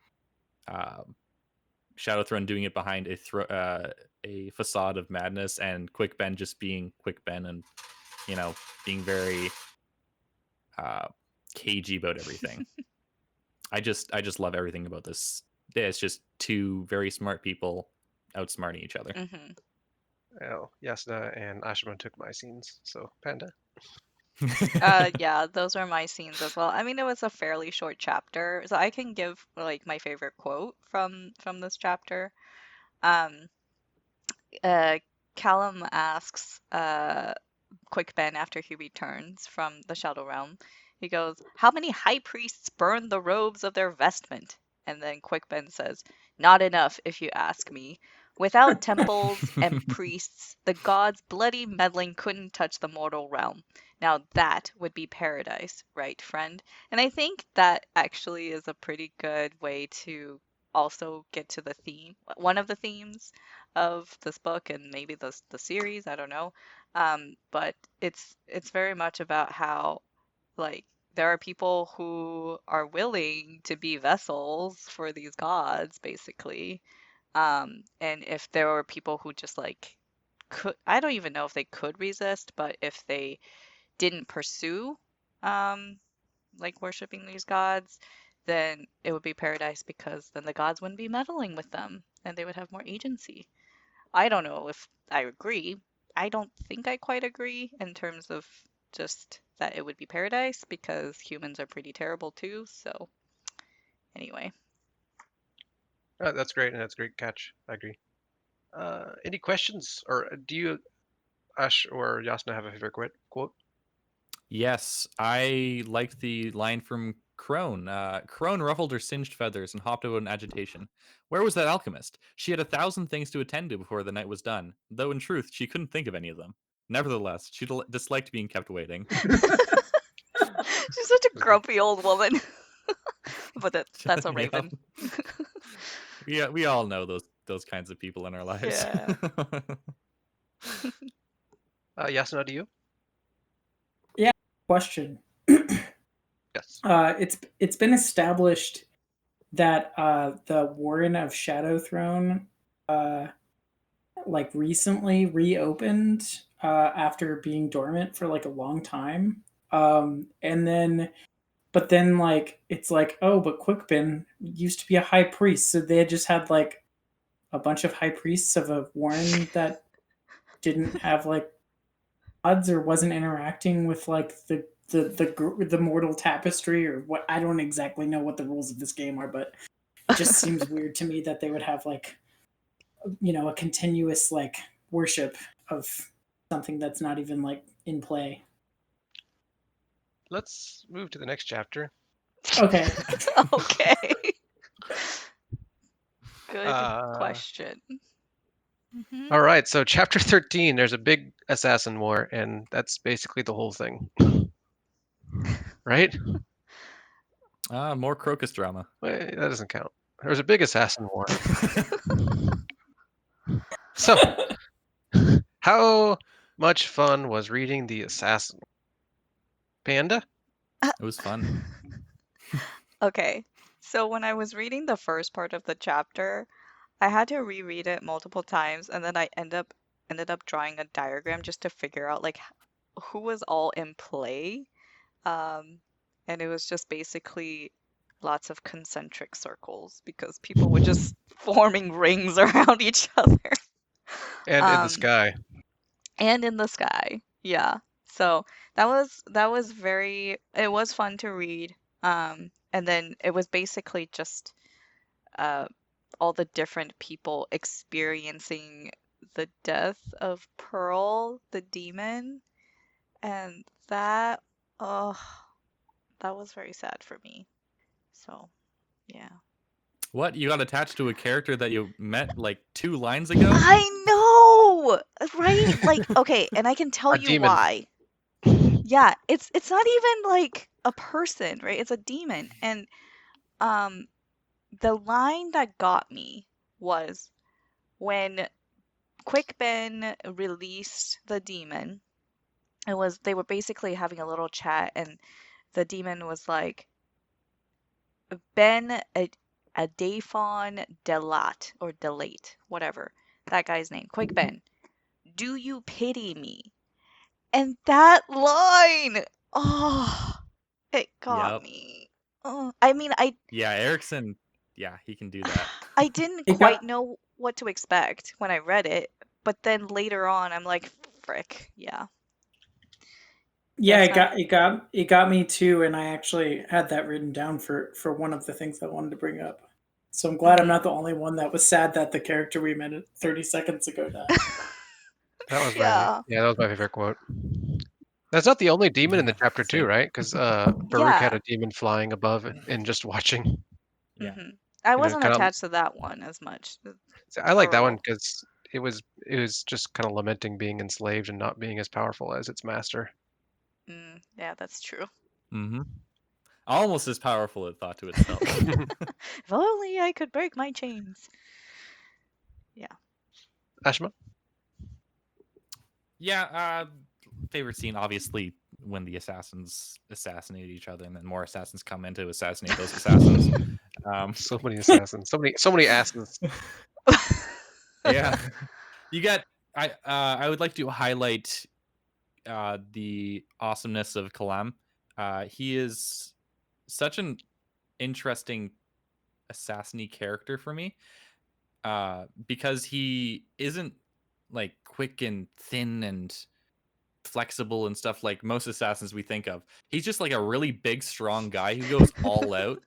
Shadow Throne doing it behind a facade of madness, and Quick Ben just being Quick Ben and, being very cagey about everything. I just love everything about this. It's just 2 very smart people outsmarting each other. Oh, Yasna and Ashaman took my scenes. So Panda. Yeah, those are my scenes as well. I mean, it was a fairly short chapter, so I can give, like, my favorite quote from this chapter. Callum asks Quick Ben after he returns from the Shadow Realm. He goes, "How many high priests burn the robes of their vestment?" And then Quick Ben says, "Not enough, if you ask me. Without temples and priests, the gods' bloody meddling couldn't touch the mortal realm. Now that would be paradise, right, friend?" And I think that actually is a pretty good way to also get to the theme, one of the themes of this book and maybe the series, I don't know. But it's very much about how, like, there are people who are willing to be vessels for these gods, basically. And if there were people who just like could, I don't even know if they could resist, but if they didn't pursue like worshiping these gods, then it would be paradise because then the gods wouldn't be meddling with them and they would have more agency. I don't know if I agree. I don't think I quite agree in terms of just that it would be paradise because humans are pretty terrible too. So, anyway. That's great, and that's a great catch. I agree. Any questions, or do you, Ash or Jasna, have a favorite quote? Yes, I liked the line from Crone. Crone ruffled her singed feathers and hopped about in agitation. Where was that alchemist? She had 1,000 things to attend to before the night was done, though in truth she couldn't think of any of them. Nevertheless, she disliked being kept waiting. She's such a grumpy old woman. But that's a raven. Yeah, we all know those kinds of people in our lives. Yeah. Jasna, do you? Question. Yes. It's been established that the Warren of Shadowthrone like recently reopened after being dormant for like a long time. But then like it's like, oh, but Quickbin used to be a high priest, so they had just had like a bunch of high priests of a Warren that didn't have like odds or wasn't interacting with like the mortal tapestry or what. I don't exactly know what the rules of this game are, but it just seems weird to me that they would have like, you know, a continuous like worship of something that's not even like in play. Let's move to the next chapter. Okay. Okay. Good question. Mhm. All right, so chapter 13, there's a big assassin war, and that's basically the whole thing. Right? More Crocus drama. Wait, that doesn't count. There was a big assassin war. So, how much fun was reading the Assassin? Panda? It was fun. Okay. So when I was reading the first part of the chapter, I had to reread it multiple times, and then I ended up drawing a diagram just to figure out like who was all in play. And it was just basically lots of concentric circles because people were just forming rings around each other. And in the sky. And in the sky. Yeah. So that was very, it was fun to read. And then it was basically just all the different people experiencing the death of Pearl, the demon. And that was very sad for me. So, yeah. What? You got attached to a character that you met like 2 lines ago? I know, right? Like, okay, and I can tell A you demon. why. Yeah, it's not even like a person, right? It's a demon. And the line that got me was when Quickben released the demon. They were basically having a little chat, and the demon was like, Ben a Dafon Delat or Delate, whatever that guy's name. Quickben, do you pity me? And that line, it got Yep. me. Oh, I mean, Yeah, Erikson. Yeah, he can do that. I didn't It quite got- know what to expect when I read it, but then later on, I'm like, frick, yeah. Yeah, Yes, it got me too, and I actually had that written down for one of the things I wanted to bring up. So I'm glad I'm not the only one that was sad that the character we met 30 seconds ago died. That was Yeah. that was my favorite quote. That's not the only demon in the chapter too, Same. right? Because Baruch had Yeah. a demon flying above and just watching. Yeah. I know, wasn't kinda- attached to that one as much. So I like that one Pearl. because it was just kind of lamenting being enslaved and not being as powerful as its master. Yeah, that's true. Mm-hmm. Almost as powerful, it thought to itself. If only I could break my chains. Ashma? Yeah, favorite scene, obviously, when the assassins assassinate each other, and then more assassins come in to assassinate those assassins. So many assassins. So many asses. Yeah, you got. I would like to highlight the awesomeness of Kalam. He is such an interesting assassin-y character for me, because he isn't like quick and thin and flexible and stuff like most assassins we think of. He's just like a really big, strong guy who goes all out,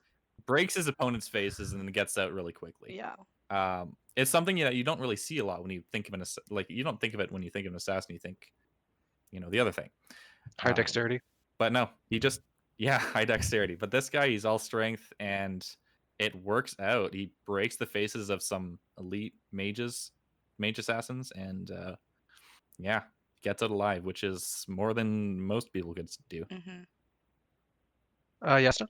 breaks his opponent's faces, and then gets out really quickly. Yeah. It's something that you don't really see a lot when you think of like you don't think of it when you think of an assassin. You think, the other thing. High dexterity. But no, he just high dexterity. But this guy, he's all strength, and it works out. He breaks the faces of some elite mage assassins, and gets out alive, which is more than most people could do. Mm-hmm. Yasna?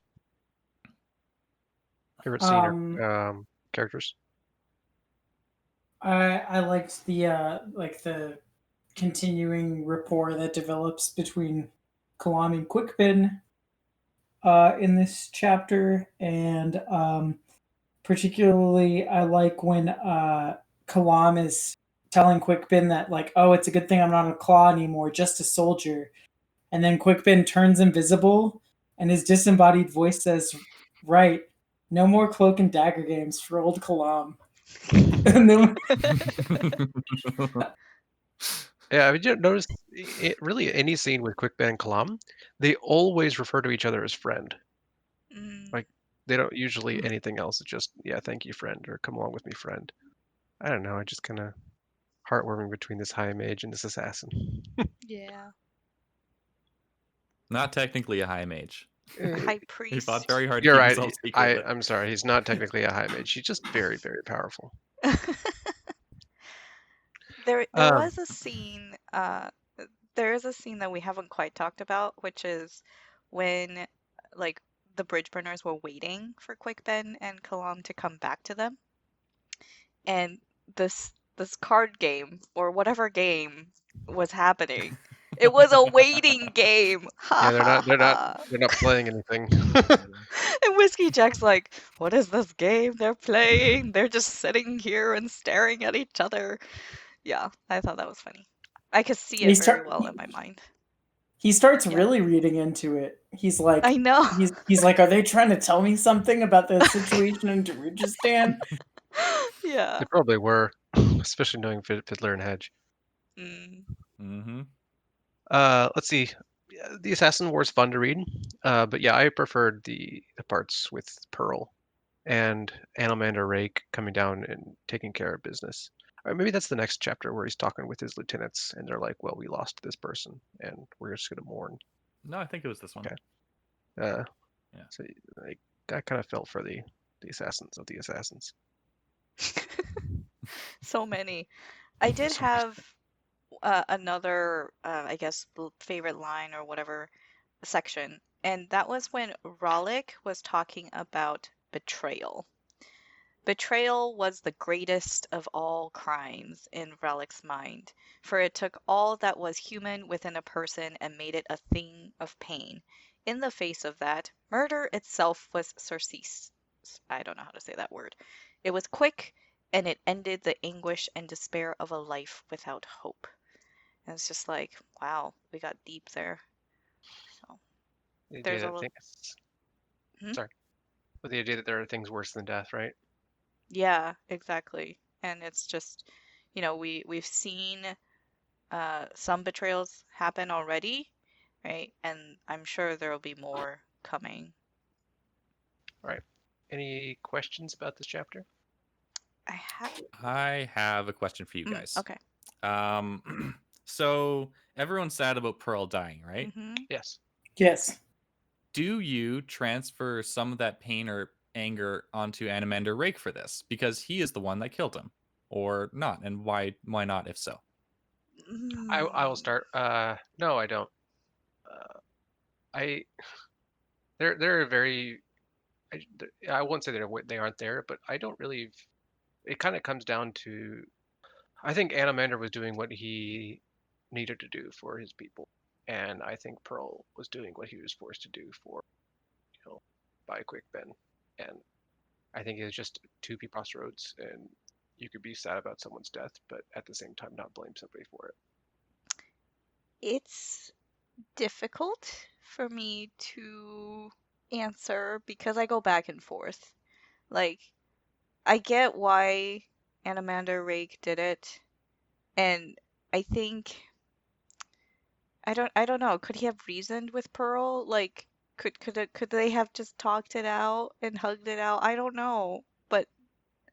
Favorite scene or characters? I liked the the continuing rapport that develops between Kalam and Quickbin in this chapter, and particularly I like when Kalam is telling Quickbin that like, oh, it's a good thing I'm not a claw anymore, just a soldier, and then Quickbin turns invisible, and his disembodied voice says, "Right, no more cloak and dagger games for old Kalam." And then Yeah, I mean, you notice really any scene with Quickbin and Kalam, they always refer to each other as friend. Mm. Like they don't usually anything else. It's just thank you, friend, or come along with me, friend. I don't know. I just kind of heartwarming between this high mage and this assassin. Yeah. Not technically a high mage. High He priest. fought very hard to You're keep right. himself secret. but- I'm sorry. He's not technically a high mage. He's just very, very powerful. There was a scene. There is a scene that we haven't quite talked about, which is when like the bridge burners were waiting for Quickben and Kalam to come back to them, and this card game or whatever game was happening. It was a waiting game. Yeah, they're not playing anything. And Whiskey Jack's like, what is this game they're playing? They're just sitting here and staring at each other. Yeah, I thought that was funny. I could see it very well in my mind. He starts really reading into it. He's like, I know. He's like, are they trying to tell me something about the situation in Darujistan? Yeah. They probably were, especially knowing Fiddler and Hedge. Mm-hmm. Let's see. The Assassin War is fun to read, but yeah, I preferred the parts with Pearl and Animander Rake coming down and taking care of business. Or maybe that's the next chapter where he's talking with his lieutenants, and they're like, "Well, we lost this person, and we're just gonna mourn." No, I think it was this one. Okay. So I kind of felt for the assassins of the assassins. So many. I did have another, I guess, favorite line or whatever section, and that was when Rollick was talking about betrayal. Betrayal was the greatest of all crimes in Relic's mind, for it took all that was human within a person and made it a thing of pain. In the face of that, murder itself was surcease. I don't know how to say that word. It was quick, and it ended the anguish and despair of a life without hope. And it's just like, wow, we got deep there. So there's a little. Sorry, but the idea that there are things worse than death, right? Yeah, exactly. And it's just, we've seen some betrayals happen already, right? And I'm sure there will be more coming. All right. Any questions about this chapter? I have a question for you guys. Okay. So everyone's sad about Pearl dying, right? Mm-hmm. Yes. Yes. Do you transfer some of that pain or anger onto Animander Rake for this, because he is the one that killed him, or not, and why not if so? I will start. No, I don't. They're very. I won't say they aren't there, but I don't really. It kind of comes down to. I think Animander was doing what he needed to do for his people. and I think Pearl was doing what he was forced to do by Quick Ben, and I think it's just two people crossroads, and you could be sad about someone's death, but at the same time not blame somebody for it. It's difficult for me to answer because I go back and forth. Like, I get why Anamander Rake did it, and I think I don't know. Could he have reasoned with Pearl? Like, could they have just talked it out and hugged it out? I don't know. But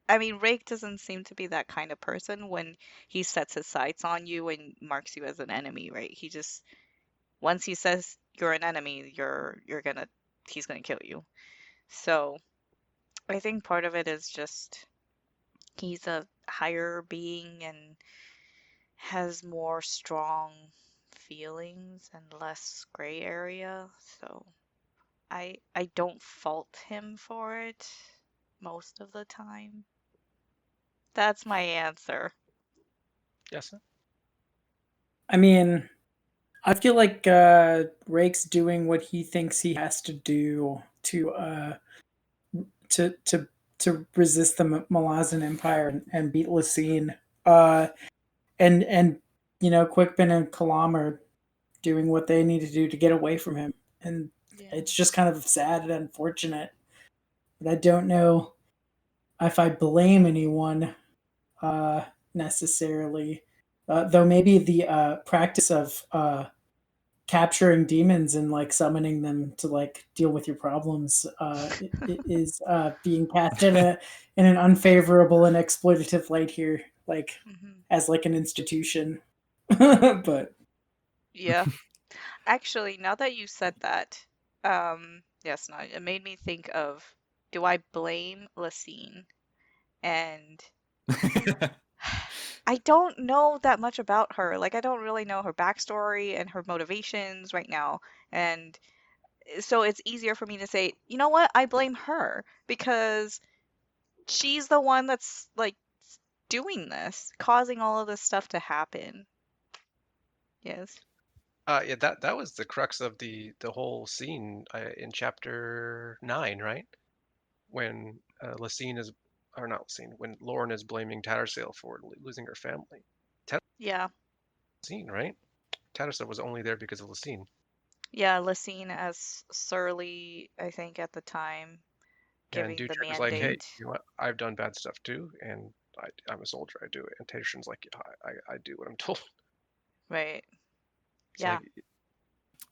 I mean, Rake doesn't seem to be that kind of person when he sets his sights on you and marks you as an enemy, right? He just once he says you're an enemy, he's gonna kill you. So I think part of it is just he's a higher being and has more strong feelings and less gray area. So I don't fault him for it most of the time. That's my answer. Yes. I mean, I feel like Rake's doing what he thinks he has to do to to resist the Malazan Empire and beat Lysine. And Quickben and Kalam are doing what they need to do to get away from him, and Yeah. it's just kind of sad and unfortunate. But I don't know if I blame anyone necessarily. Though maybe the practice of capturing demons and like summoning them to like deal with your problems is being cast in an unfavorable and exploitative light here, like as like an institution. But Yeah. Actually, now that you said that, yes, no, it made me think of, do I blame Lysine? And I don't know that much about her. Like, I don't really know her backstory and her motivations right now. And so it's easier for me to say, you know what? I blame her because she's the one that's like doing this, causing all of this stuff to happen. Yes. Yeah, that was the crux of the whole scene in chapter 9, right? When Lysine is, or not Lysine, when Lauren is blaming Tattersail for losing her family. Yeah. Lysine, right? Tattersail was only there because of Lysine. Yeah, Lysine as surly, I think, at the time, And giving the Dutrick was like, hey, mandate. you know what? I've done bad stuff too, and I'm a soldier. I do it. And Tattershail's like, I do what I'm told. Right. It's Yeah. like,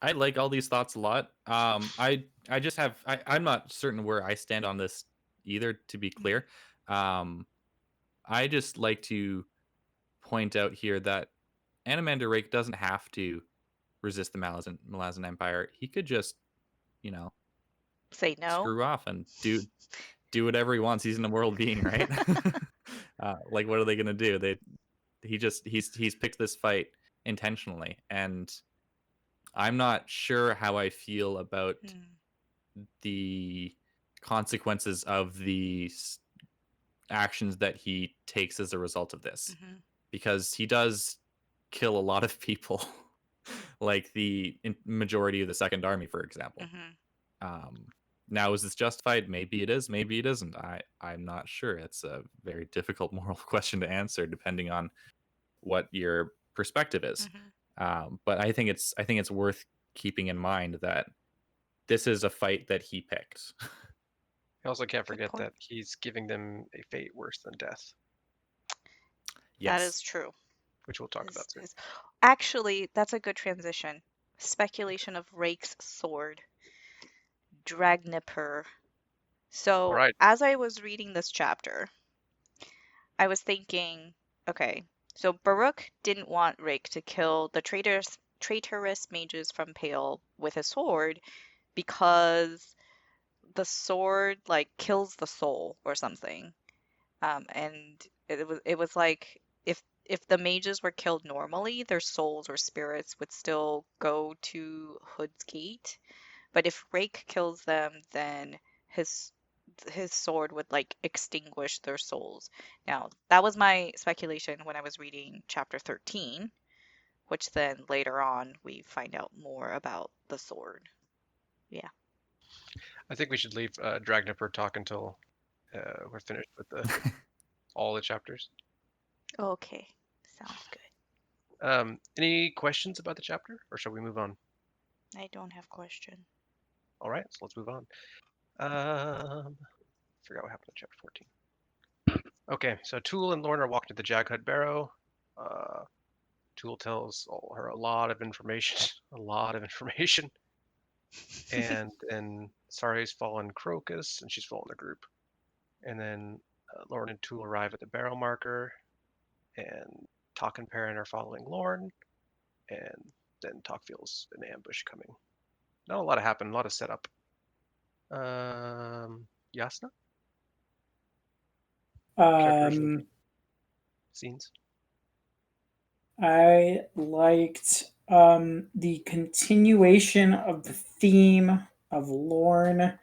I like all these thoughts a lot. I just have I'm not certain where I stand on this either, to be clear. I just like to point out here that Anamander Rake doesn't have to resist the Malazan Empire. He could just, Say no. screw off and do whatever he wants. He's an world being, right? Like, what are they gonna do? He's picked this fight intentionally, and I'm not sure how I feel about the consequences of the actions that he takes as a result of this, because he does kill a lot of people, like the majority of the Second Army, for example. Now, is this justified? Maybe it is, maybe it isn't. I'm not sure. It's a very difficult moral question to answer, depending on what your perspective is. But I think it's worth keeping in mind that this is a fight that he picked. I also can't Good forget point. that he's giving them a fate worse than death, That Yes. is true. which we'll talk about soon. Actually, that's a good transition. Speculation of Rake's sword, Dragnipur. So, Alright. as I was reading this chapter, I was thinking, okay, so Baruch didn't want Rake to kill the traitorous mages from Pale with a sword because the sword like kills the soul or something. And it was like if the mages were killed normally, their souls or spirits would still go to Hood's Gate. But if Rake kills them, then his sword would like extinguish their souls. Now, that was my speculation when I was reading chapter 13. which then later on we find out more about the sword. Yeah. I think we should leave Dragnipper talk until we're finished with all the chapters. Okay. Sounds good. Any questions about the chapter, or shall we move on? I don't have question. All right, so let's move on. Forgot what happened in chapter 14. Okay, so Tool and Lorne are walking to the Jaghut Barrow. Tool tells her a lot of information, a lot of information. And then Sare's fallen Crocus, and she's fallen the group. And then Lorne and Tool arrive at the barrow marker, and Talk and Perrin are following Lorne, and then Talk feels an ambush coming. Not a lot happened, a lot of setup. Jasnah? Scenes? I liked the continuation of the theme of Lorne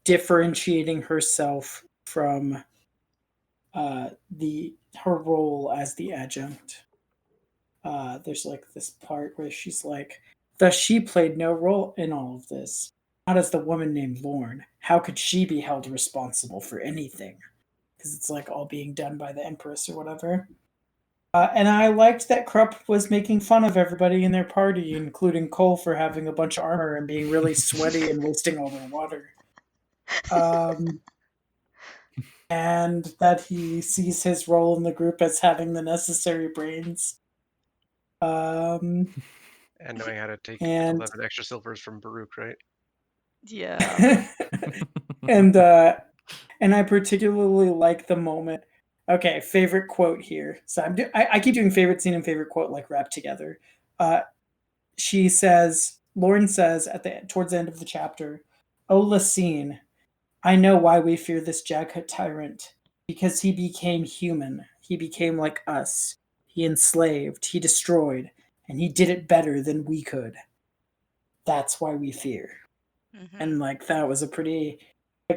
differentiating herself from her role as the adjunct. There's like this part where she's like, thus she played no role in all of this. Not as the woman named Lorne. How could she be held responsible for anything? Because it's like all being done by the Empress or whatever. And I liked that Krupp was making fun of everybody in their party, including Cole, for having a bunch of armor and being really sweaty and wasting all their water. And that he sees his role in the group as having the necessary brains. And knowing how to take 11 extra silvers from Baruch, right? Yeah. And I particularly like the moment. Okay, favorite quote here. So I keep doing favorite scene and favorite quote like wrapped together. She says, Lorne says towards the end of the chapter, "Oh, Lacine, I know why we fear this Jaghut tyrant. Because he became human. He became like us. He enslaved. He destroyed. And he did it better than we could. That's why we fear." Mm-hmm. And like that was a pretty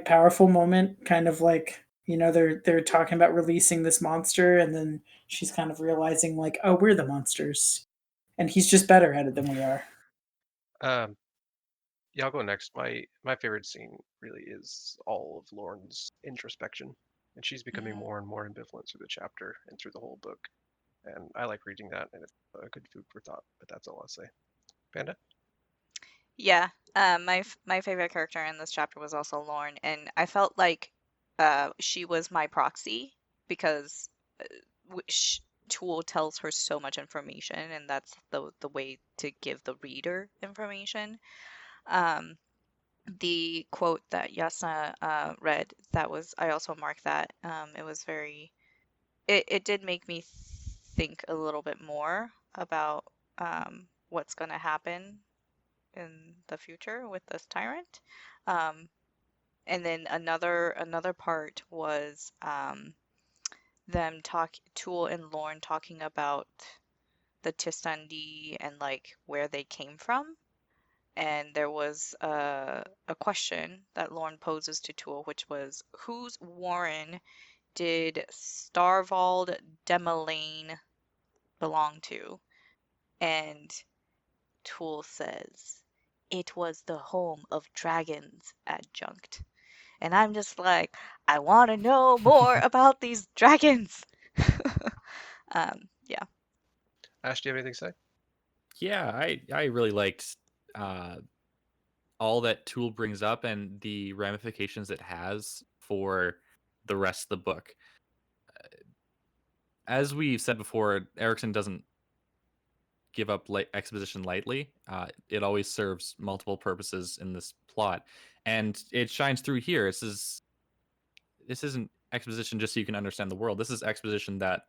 powerful moment. Kind of like, they're talking about releasing this monster, and then she's kind of realizing like, oh, we're the monsters, and he's just better at it than we are. Yeah, I'll go next. My favorite scene really is all of Lorne's introspection, and she's becoming more and more ambivalent through the chapter and through the whole book. And I like reading that, and it's a good food for thought. But that's all I'll say. Panda? Yeah, my favorite character in this chapter was also Lorne, and I felt like she was my proxy because Tool tells her so much information, and that's the way to give the reader information. The quote that Jasnah read, I also marked that. It was it did make me think a little bit more about what's going to happen in the future with this tyrant. And then another part was Tool and Lorne talking about the Tistandi and like where they came from. And there was a question that Lorne poses to Tool, which was, whose warren did Starvald Demelaine belong to? And Tool says, it was the home of dragons adjunct. And I'm just like, I want to know more about these dragons. Yeah. Ash, do you have anything to say? Yeah, I really liked all that Tool brings up and the ramifications it has for the rest of the book. As we've said before, Erikson doesn't give up exposition lightly. It always serves multiple purposes in this plot, and it shines through here. This isn't exposition just so you can understand the world. This is exposition that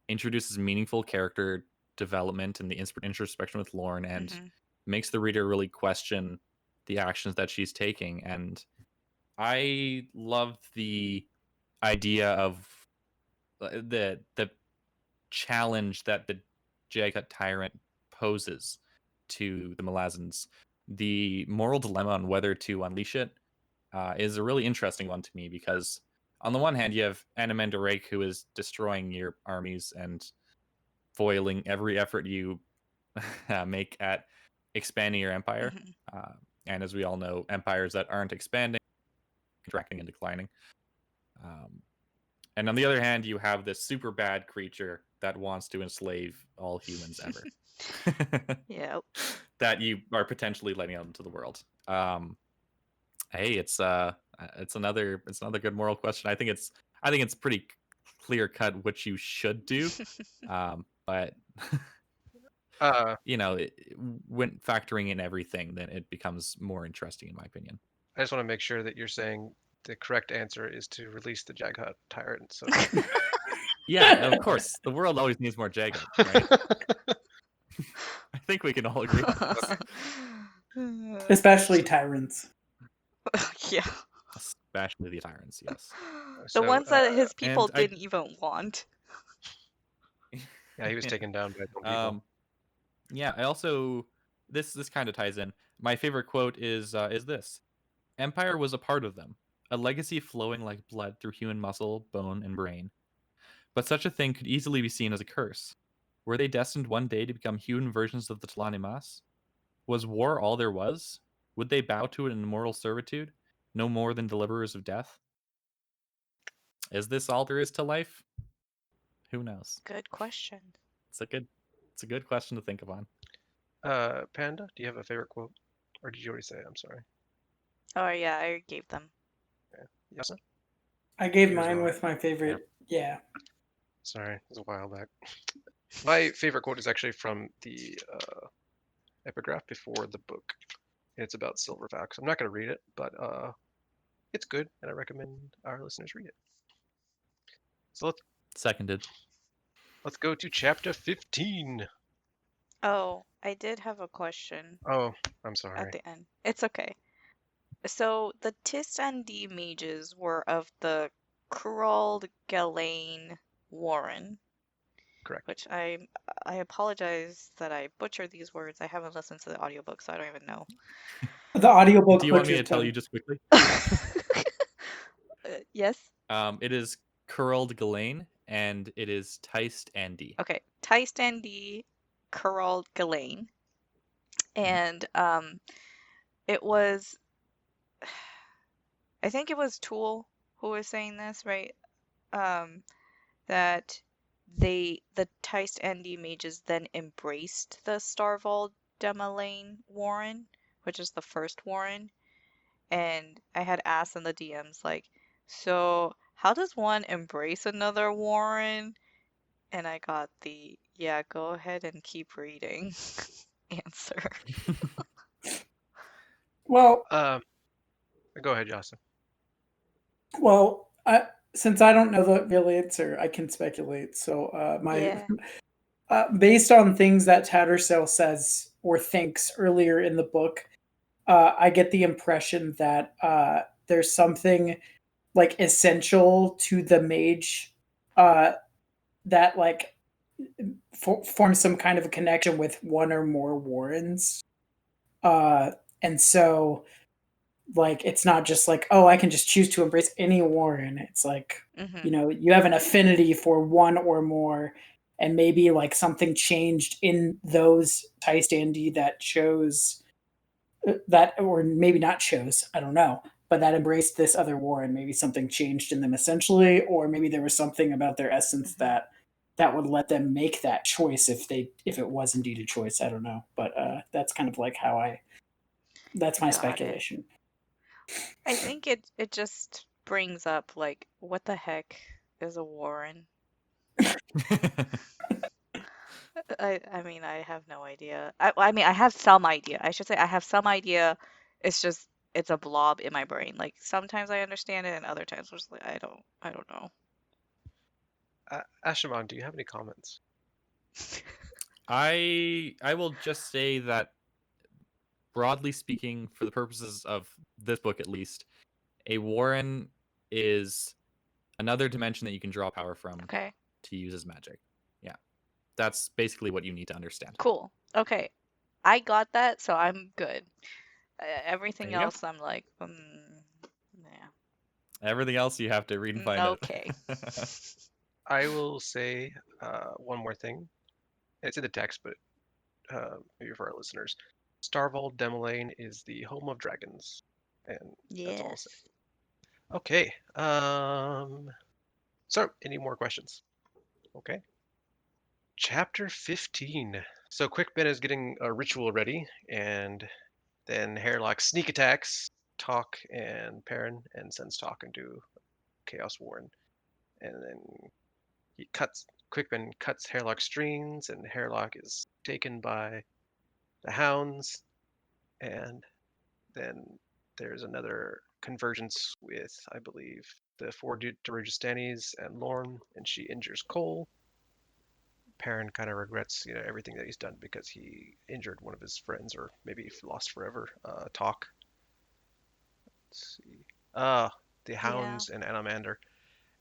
introduces meaningful character development and the introspection with Lorne, and makes the reader really question the actions that she's taking. And I love the idea of the challenge that the Jaghut tyrant poses to the Malazans. The moral dilemma on whether to unleash it is a really interesting one to me, because on the one hand, you have Anamanda Rake, who is destroying your armies and foiling every effort you make at expanding your empire. Mhm. And as we all know, empires that aren't expanding, contracting and declining. And on the other hand, you have this super bad creature that wants to enslave all humans ever. Yep. That you are potentially letting out into the world. Hey, it's another good moral question. I think it's pretty clear cut what you should do. But when factoring in everything, then it becomes more interesting, in my opinion. I just want to make sure that you're saying the correct answer is to release the Jaghut tyrant. So Yeah, of course. The world always needs more Jaghut, right? I think we can all agree on this. Especially tyrants. Yeah. Especially the tyrants, yes. The So, ones that his people and I- didn't even want. yeah, he was taken down by some people. Yeah, I also this kind of ties in. My favorite quote is this: "Empire was a part of them, a legacy flowing like blood through human muscle, bone, and brain. But such a thing could easily be seen as a curse. Were they destined one day to become human versions of the Tlanimas? Was war all there was? Would they bow to it in immoral servitude, no more than deliverers of death? Is this all there is to life? Who knows? Good question. It's a good question to think upon. Panda, do you have a favorite quote? Or did you already say it? I'm sorry. Oh yeah, I gave them. Yasna? I gave Yours mine wrong. with my favorite. Yeah. Sorry, it was a while back. My favorite quote is actually from the epigraph before the book. It's about Silverfax. I'm not going to read it, but it's good, and I recommend our listeners read it. So Seconded. let's go to chapter 15. Oh, I did have a question Oh, I'm at sorry. the end. It's okay. So the Tis and D mages were of the Kurald Galain Warren, Correct. which I apologize that I butchered these words. I haven't listened to the audiobook, so I don't even know. The audiobook. Do you want me to tell you just quickly? Yes? It is Curled Ghislaine, and it is Teist Andy. Okay. Tis and D, Kurald Galain. And it was, I think it was Tool who was saying this, right? That the Teist and D mages then embraced the Starvold Demalaine Warren, which is the first Warren. And I had asked in the DMs, like, so how does one embrace another Warren? And I got the, yeah, go ahead and keep reading answer. Well, go ahead, Justin. well, since I don't know the real answer, I can speculate. So, Yeah. based on things that Tattersall says or thinks earlier in the book, I get the impression that there's something like essential to the mage that like forms some kind of a connection with one or more Warrens. And so like it's not just like, oh, I can just choose to embrace any Warren. It's like, Mhm. you know, you have an affinity for one or more, and maybe like something changed in those Tystandi that chose that, or maybe not chose, I don't know, but that embraced this other Warren. Maybe something changed in them essentially, or maybe there was something about their essence Mhm. that would let them make that choice if it was indeed a choice. I don't know, but that's kind of like how that's my Got it. speculation. I think it just brings up like, what the heck is a Warren? I mean, I have no idea. I mean, I have some idea. I should say I have some idea. It's just it's a blob in my brain. Like sometimes I understand it, and other times I'm just like I don't know. Ashaman, do you have any comments? I will just say that, broadly speaking, for the purposes of this book at least, a Warren is another dimension that you can draw power from Okay, to use as magic. Yeah. That's basically what you need to understand. cool. Okay, I got that, so I'm good. Everything There you go. else, I'm like, yeah. Everything else you have to read and find out. Okay. I will say one more thing. It's in the text, but maybe for our listeners, Starvold Demolain is the home of dragons, and that's all I'll say. Yes. Okay. So, any more questions? Okay. Chapter 15. So Quickbin is getting a ritual ready, and then Hairlock sneak attacks Talk and Perrin and sends Talk into Chaos Warren. And then Quickbin cuts Hairlock's strings, and Hairlock is taken by the hounds. And then there's another convergence with, I believe, the four Durigistanes and Lorne, and she injures Cole. Perrin kind of regrets, everything that he's done because he injured one of his friends, or maybe lost forever. Talk. Let's see. The hounds and Anomander.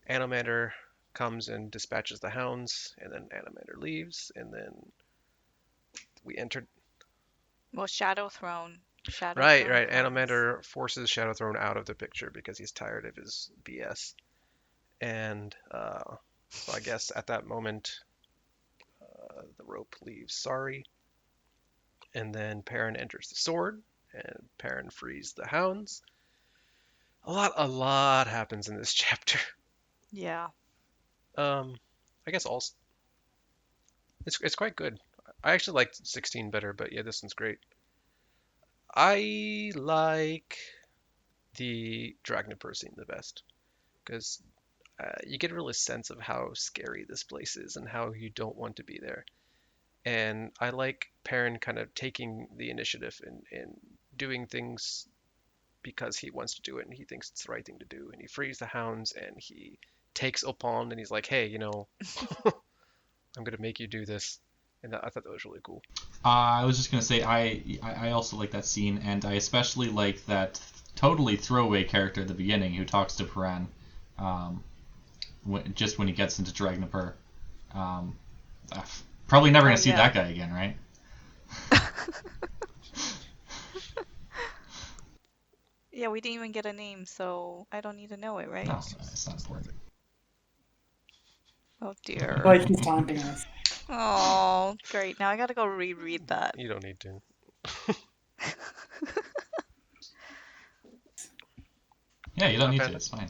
Anomander comes and dispatches the hounds, and then Anomander leaves, and then we entered. Well, Shadow Throne. Right. comes. Anomander forces Shadow Throne out of the picture because he's tired of his BS. And so I guess at that moment, the rope leaves Sorry. And then Perrin enters the sword, and Perrin frees the hounds. A lot happens in this chapter. Yeah. I guess it's quite good. I actually liked 16 better, but yeah, this one's great. I like the Dragnipur scene the best because you get a real sense of how scary this place is and how you don't want to be there. And I like Perrin kind of taking the initiative and doing things because he wants to do it and he thinks it's the right thing to do. And he frees the hounds and he takes Opon and he's like, hey, I'm going to make you do this. And I thought that was really cool. I was just going to say, I also like that scene, and I especially like that totally throwaway character at the beginning who talks to Perrin just when he gets into Dragnipur. Probably never going to see that guy again, right? Yeah, we didn't even get a name, so I don't need to know it, right? No, it's not important. Oh dear. Like he's taunting us. Oh, great. Now I gotta go reread that. You don't need to. Yeah, you don't need to. It's fine.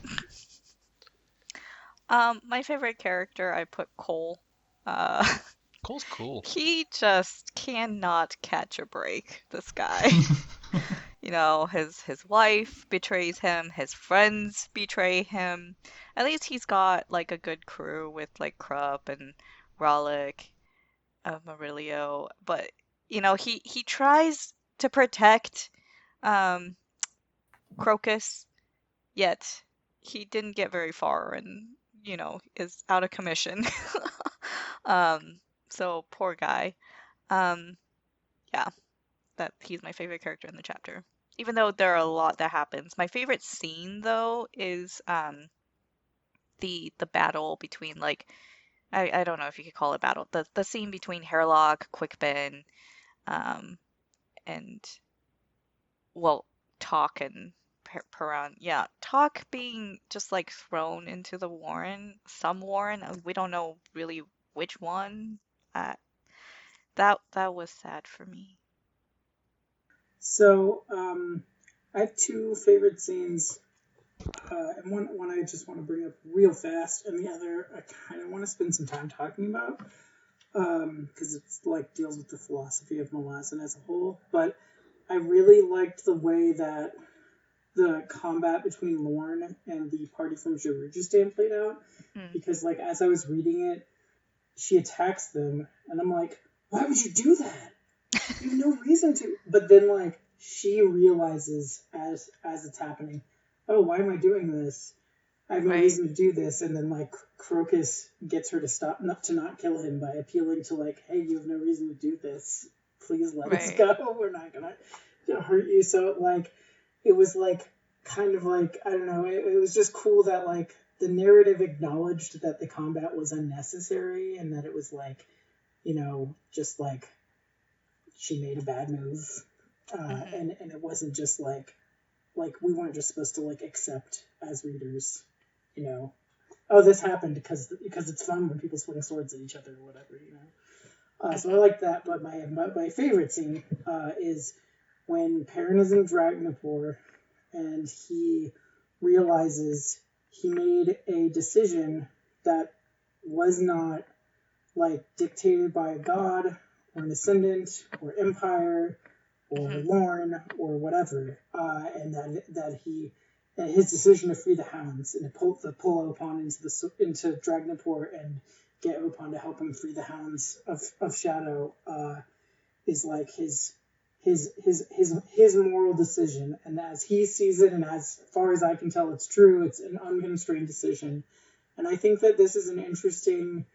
My favorite character, I put Cole. Cole's cool. He just cannot catch a break, this guy. His wife betrays him, his friends betray him. At least he's got like a good crew with like Krupp and Rollick, Marilio. But he tries to protect Crocus, yet he didn't get very far and is out of commission. So poor guy. Yeah, that he's my favorite character in the chapter. Even though there are a lot that happens. My favorite scene though is the battle between I don't know if you could call it battle. The scene between Hairlock, Quickbin, and Talk and Perrin. Yeah, Talk being just like thrown into the warren, some warren. We don't know really which one. That was sad for me. So, I have two favorite scenes, and one I just want to bring up real fast, and the other I kind of want to spend some time talking about, because it's like deals with the philosophy of Malazan as a whole. But I really liked the way that the combat between Lorne and the party from Jerujistan played out, because like as I was reading it, she attacks them, and I'm like, why would you do that? You have no reason to. But then, like, she realizes as it's happening, oh, why am I doing this? I have no reason to do this. And then, like, Crocus gets her to stop, not kill him by appealing to, like, hey, you have no reason to do this. Please let us go. We're not gonna hurt you. So, like, it was, like, kind of like, I don't know, it was just cool that, like, the narrative acknowledged that the combat was unnecessary and that it was, like, just, like, she made a bad move, and it wasn't just like we weren't just supposed to like accept as readers, oh, this happened because it's fun when people swing swords at each other or whatever, So I like that. But my favorite scene is when Perrin is in Dragnapur and he realizes he made a decision that was not like dictated by a god or an ascendant or empire or Lorne or whatever, and that his decision to free the hounds and to pull Opon into Dragnapur and get Opon to help him free the hounds of Shadow is like his moral decision, and as he sees it, and as far as I can tell, it's true. It's an unconstrained decision, and I think that this is an interesting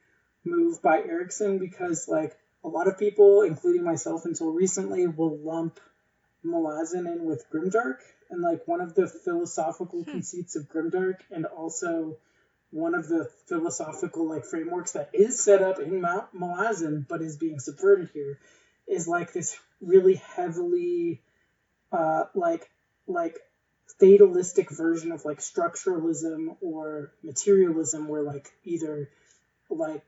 move by Erikson because, like, a lot of people, including myself until recently, will lump Malazan in with Grimdark, and like one of the philosophical conceits of Grimdark, and also one of the philosophical like frameworks that is set up in Malazan but is being subverted here, is like this really heavily like fatalistic version of like structuralism or materialism, where like either like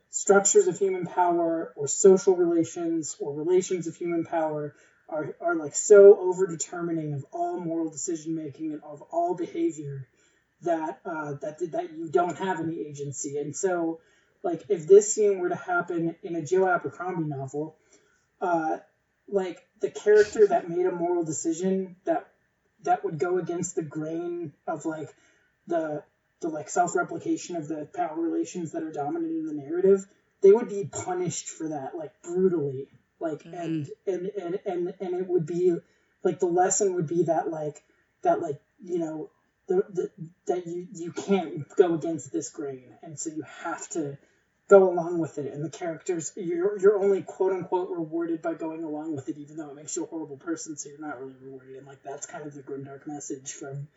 structures of human power or social relations or relations of human power are like so over determining of all moral decision making and of all behavior that that you don't have any agency. And so, like, if this scene were to happen in a Joe Abercrombie novel, like the character that made a moral decision that would go against the grain of like the like self-replication of the power relations that are dominant in the narrative, they would be punished for that, like brutally, like and it would be like the lesson would be that you know that you can't go against this grain, and so you have to go along with it, and the characters you're only quote unquote rewarded by going along with it, even though it makes you a horrible person, so you're not really rewarded. And like that's kind of the grimdark message from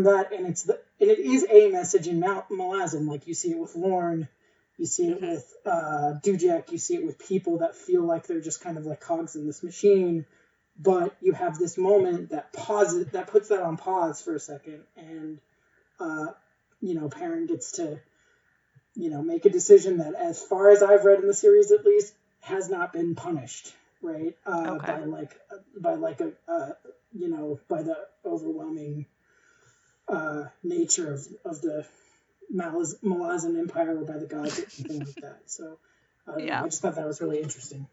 that, and it is a message in Malazan. Like you see it with Lorne, you see it with Dujek, you see it with people that feel like they're just kind of like cogs in this machine. But you have this moment that puts that on pause for a second, and you know, Perrin gets to, you know, make a decision that, as far as I've read in the series at least, has not been punished, right? By the overwhelming nature of the Malazan Empire, or by the gods, or something like that. So I just thought that was really interesting.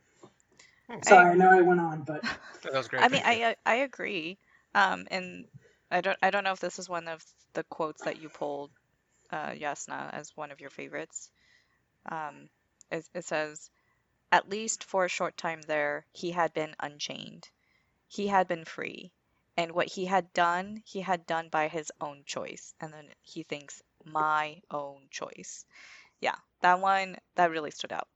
Sorry, I know I went on, but That was great. I mean, I agree, and I don't know if this is one of the quotes that you pulled, Jasnah, as one of your favorites. It says, "At least for a short time there, he had been unchained. He had been free, and what he had done by his own choice." And then he thinks, "My own choice." Yeah, that one that really stood out.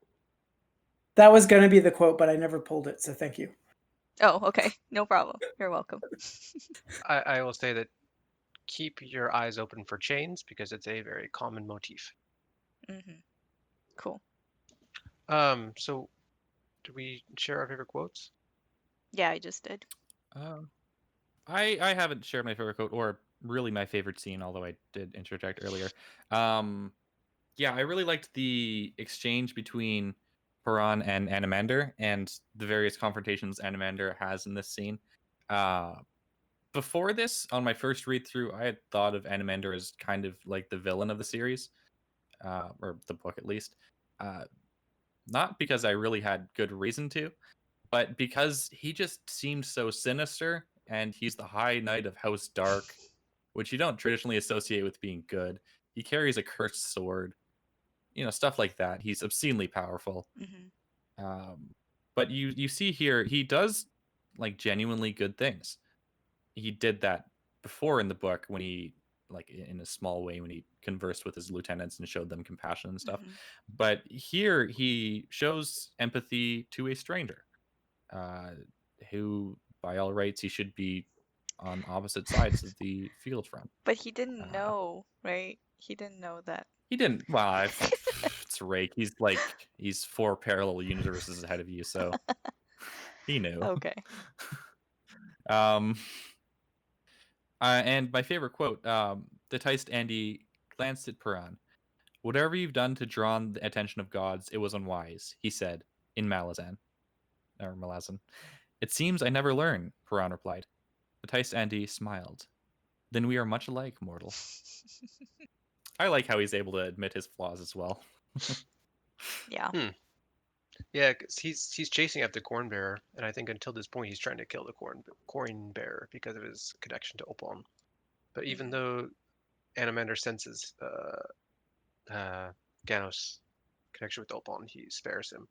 that was going to be the quote, but I never pulled it, so thank you. Oh, okay, no problem. You're welcome. I will say that keep your eyes open for chains, because it's a very common motif. Cool. So do we share our favorite quotes? Yeah, I just did. I haven't shared my favorite quote, or really my favorite scene, although I did interject earlier. Yeah, I really liked the exchange between Perrin and Animander, and the various confrontations Animander has in this scene. Before this, on my first read through, I had thought of Animander as kind of like the villain of the series, or the book at least. Not because I really had good reason to, but because he just seemed so sinister, and he's the High Knight of House Dark, which you don't traditionally associate with being good. He carries a cursed sword, you know, stuff like that. He's obscenely powerful. But you see here, he does like genuinely good things. He did that before in the book, when he, like, in a small way, when he conversed with his lieutenants and showed them compassion and stuff. But here he shows empathy to a stranger, who by all rights he should be on opposite sides of the field from. But he didn't know, right? He didn't know that. He didn't. Well, it's Rake. He's 4 parallel universes ahead of you, so he knew. Okay. And my favorite quote, the Teist Andy glanced at Perrin. Whatever you've done to draw the attention of gods, it was unwise, he said, in Malazan. Or Malazan. It seems I never learn, Paran replied. Matthijs Andy smiled. Then we are much alike, mortal. I like how he's able to admit his flaws as well. Yeah. Yeah, 'cause he's chasing after Corn Bearer, and I think until this point he's trying to kill the Corn Bearer because of his connection to Opon. But even Mhm. though Animander senses Ganos' connection with Opon, he spares him.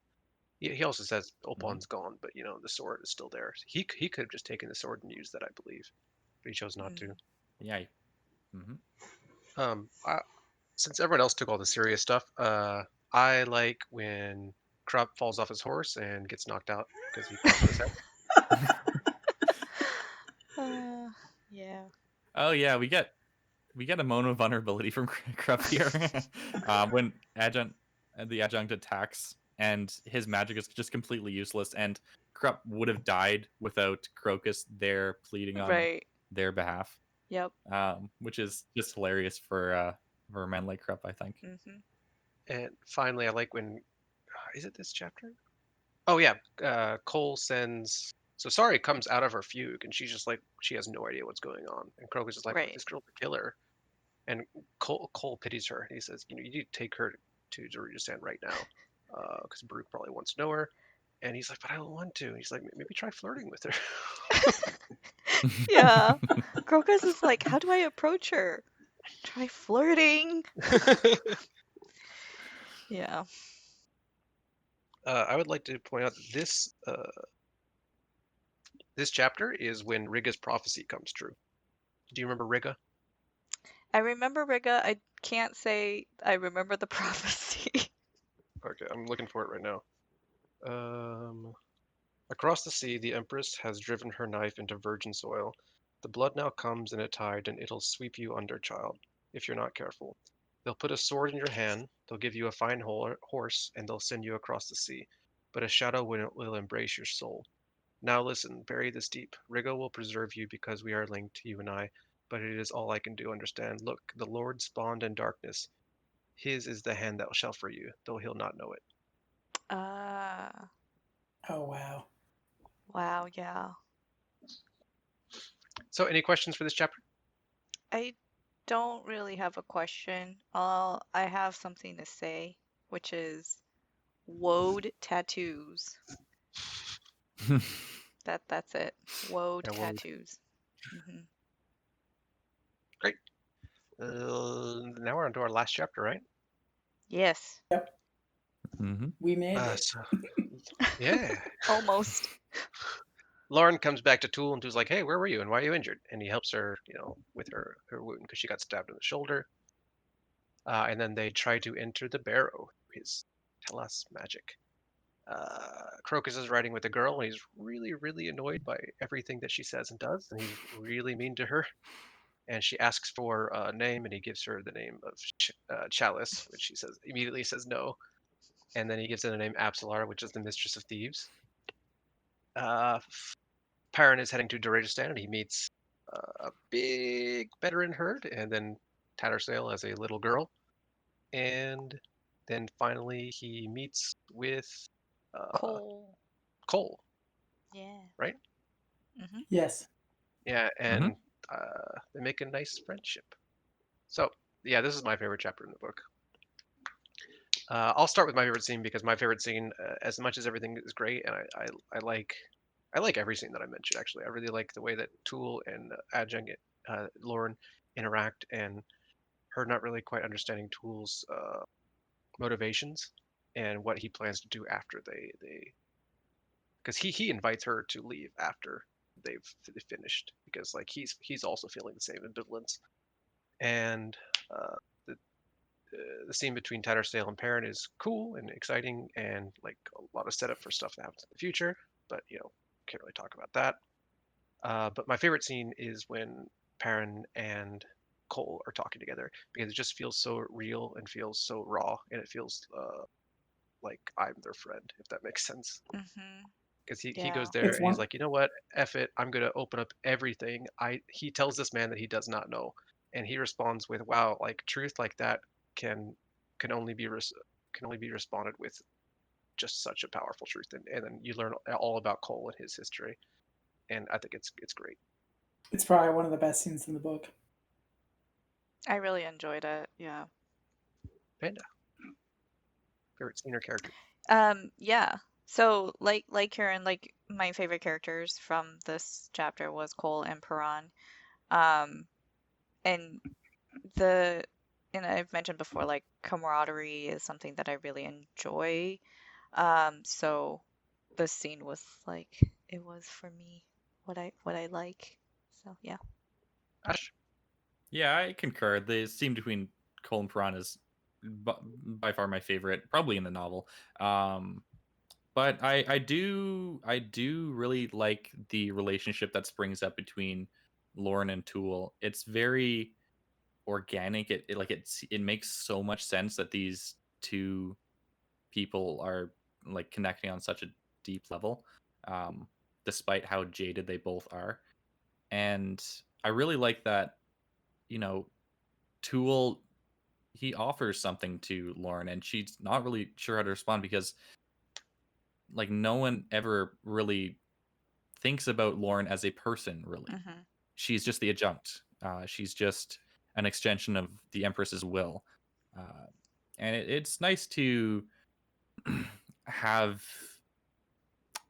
He also says Opon's gone, but the sword is still there. So he could have just taken the sword and used that, I believe, but he chose not to. Yeah. Since everyone else took all the serious stuff, I like when Krupp falls off his horse and gets knocked out because he falls on his head. Yeah. Oh yeah, we get a moment of vulnerability from Krupp here. When the adjunct attacks and his magic is just completely useless, and Krupp would have died without Crocus there pleading on Right. their behalf. Yep. Which is just hilarious for a man like Krupp, I think. Mhm. And finally, I like when is it this chapter? Oh yeah, Cole sends. So Sari comes out of her fugue, and she's just like she has no idea what's going on. And Crocus is like, Right. "This girl's a killer," and Cole pities her. He says, "You need to take her to Darujistan right now, because Baruch probably wants to know her." And he's like, "But I don't want to." And he's like, "Maybe try flirting with her." Yeah. Crocus is like, how do I approach her? Try flirting. Yeah. I would like to point out that this chapter is when Rigga's prophecy comes true. Do you remember Rigga? I remember Rigga. I can't say I remember the prophecy. Okay, I'm looking for it right now. Across the sea, the Empress has driven her knife into virgin soil. The blood now comes in a tide, and it'll sweep you under, child, if you're not careful. They'll put a sword in your hand, they'll give you a fine horse, and they'll send you across the sea. But a shadow will embrace your soul. Now listen, bury this deep. Rigga will preserve you because we are linked, you and I, but it is all I can do, understand. Look, the Lord spawned in darkness. His is the hand that shall free you, though he'll not know it. Ah. Oh wow. Wow, yeah. So, any questions for this chapter? I don't really have a question. I have something to say, which is woad tattoos. That's it. Woad Yeah, woad. tattoos. Hmm. Great. Now we're on to our last chapter, right? Yes. Yep. We made it. So, yeah. Almost. Lauren comes back to Tool, and Tool's like, "Hey, where were you, and why are you injured?" And he helps her, with her wound because she got stabbed in the shoulder. And then they try to enter the barrow. His Telas magic. Crocus is riding with a girl, and he's really, really annoyed by everything that she says and does, and he's really mean to her. And she asks for a name, and he gives her the name of Chalice, which she immediately says no. And then he gives her the name Absalar, which is the Mistress of Thieves. Perrin is heading to Darajistan, and he meets a big veteran herd, and then Tattersail as a little girl. And then finally he meets with Cole. Cole, Yeah. right? Hmm. Yes. Yeah, and they make a nice friendship. So, yeah, this is my favorite chapter in the book. I'll start with my favorite scene because my favorite scene, as much as everything is great, and I like every scene that I mentioned. Actually, I really like the way that Tool and Adjunct Lauren interact, and her not really quite understanding Tool's motivations and what he plans to do after they because he invites her to leave after they've finished because like he's also feeling the same ambivalence, and uh, the the scene between Tattersail and Perrin is cool and exciting and like a lot of setup for stuff that happens in the future, but can't really talk about that. But my favorite scene is when Perrin and Cole are talking together because it just feels so real and feels so raw, and it feels like I'm their friend, if that makes sense. Hmm. Because he Yeah. goes there It's and he's one. like, you know what, F it, I'm gonna open up everything. He tells this man that he does not know, and he responds with, wow, like truth like that can can only be responded with just such a powerful truth, and then you learn all about Cole and his history, and I think it's great. It's probably one of the best scenes in the book. I really enjoyed it. Yeah. Panda, favorite scene or character? Yeah. So like Karen, like my favorite characters from this chapter was Cole and Paran. Um, and I've mentioned before, like camaraderie is something that I really enjoy. So this scene was like it was for me what I like. So yeah. Ash? Yeah, I concur. The scene between Cole and Piran is by far my favorite, probably in the novel. But I do really like the relationship that springs up between Lauren and Toole. It's very organic. It makes so much sense that these two people are like connecting on such a deep level, despite how jaded they both are. And I really like that, you know, Toole, he offers something to Lauren and she's not really sure how to respond because like no one ever really thinks about Lauren as a person, really. Mm-hmm. She's just the adjunct. She's just an extension of the Empress's will. And it's nice to have,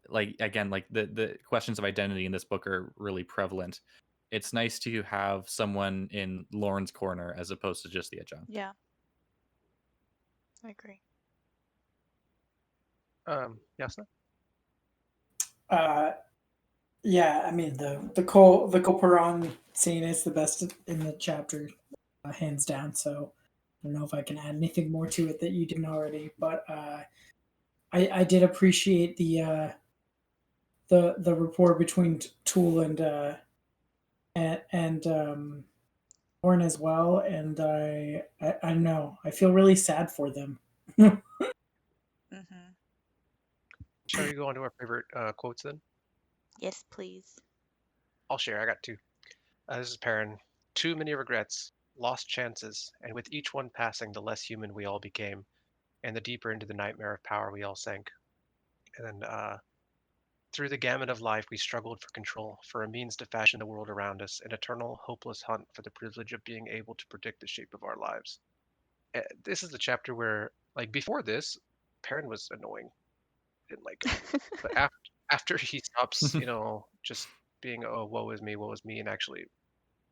like, again, like the questions of identity in this book are really prevalent. It's nice to have someone in Lauren's corner as opposed to just the adjunct. Yeah. I agree. Jasnah? Yeah, I mean the Cole Paran scene is the best in the chapter, hands down. So I don't know if I can add anything more to it that you didn't already, but I did appreciate the rapport between Toole and Lauren as well, and I know I feel really sad for them. Mm-hmm. Shall we go on to our favorite quotes then? Yes, please. I'll share. I got two. This is Perrin. Too many regrets, lost chances, and with each one passing, the less human we all became, and the deeper into the nightmare of power we all sank. And then through the gamut of life, we struggled for control, for a means to fashion the world around us, an eternal, hopeless hunt for the privilege of being able to predict the shape of our lives. This is the chapter where, like, before this, Perrin was annoying. Didn't like him. But after he stops, just being, oh, woe is me, and actually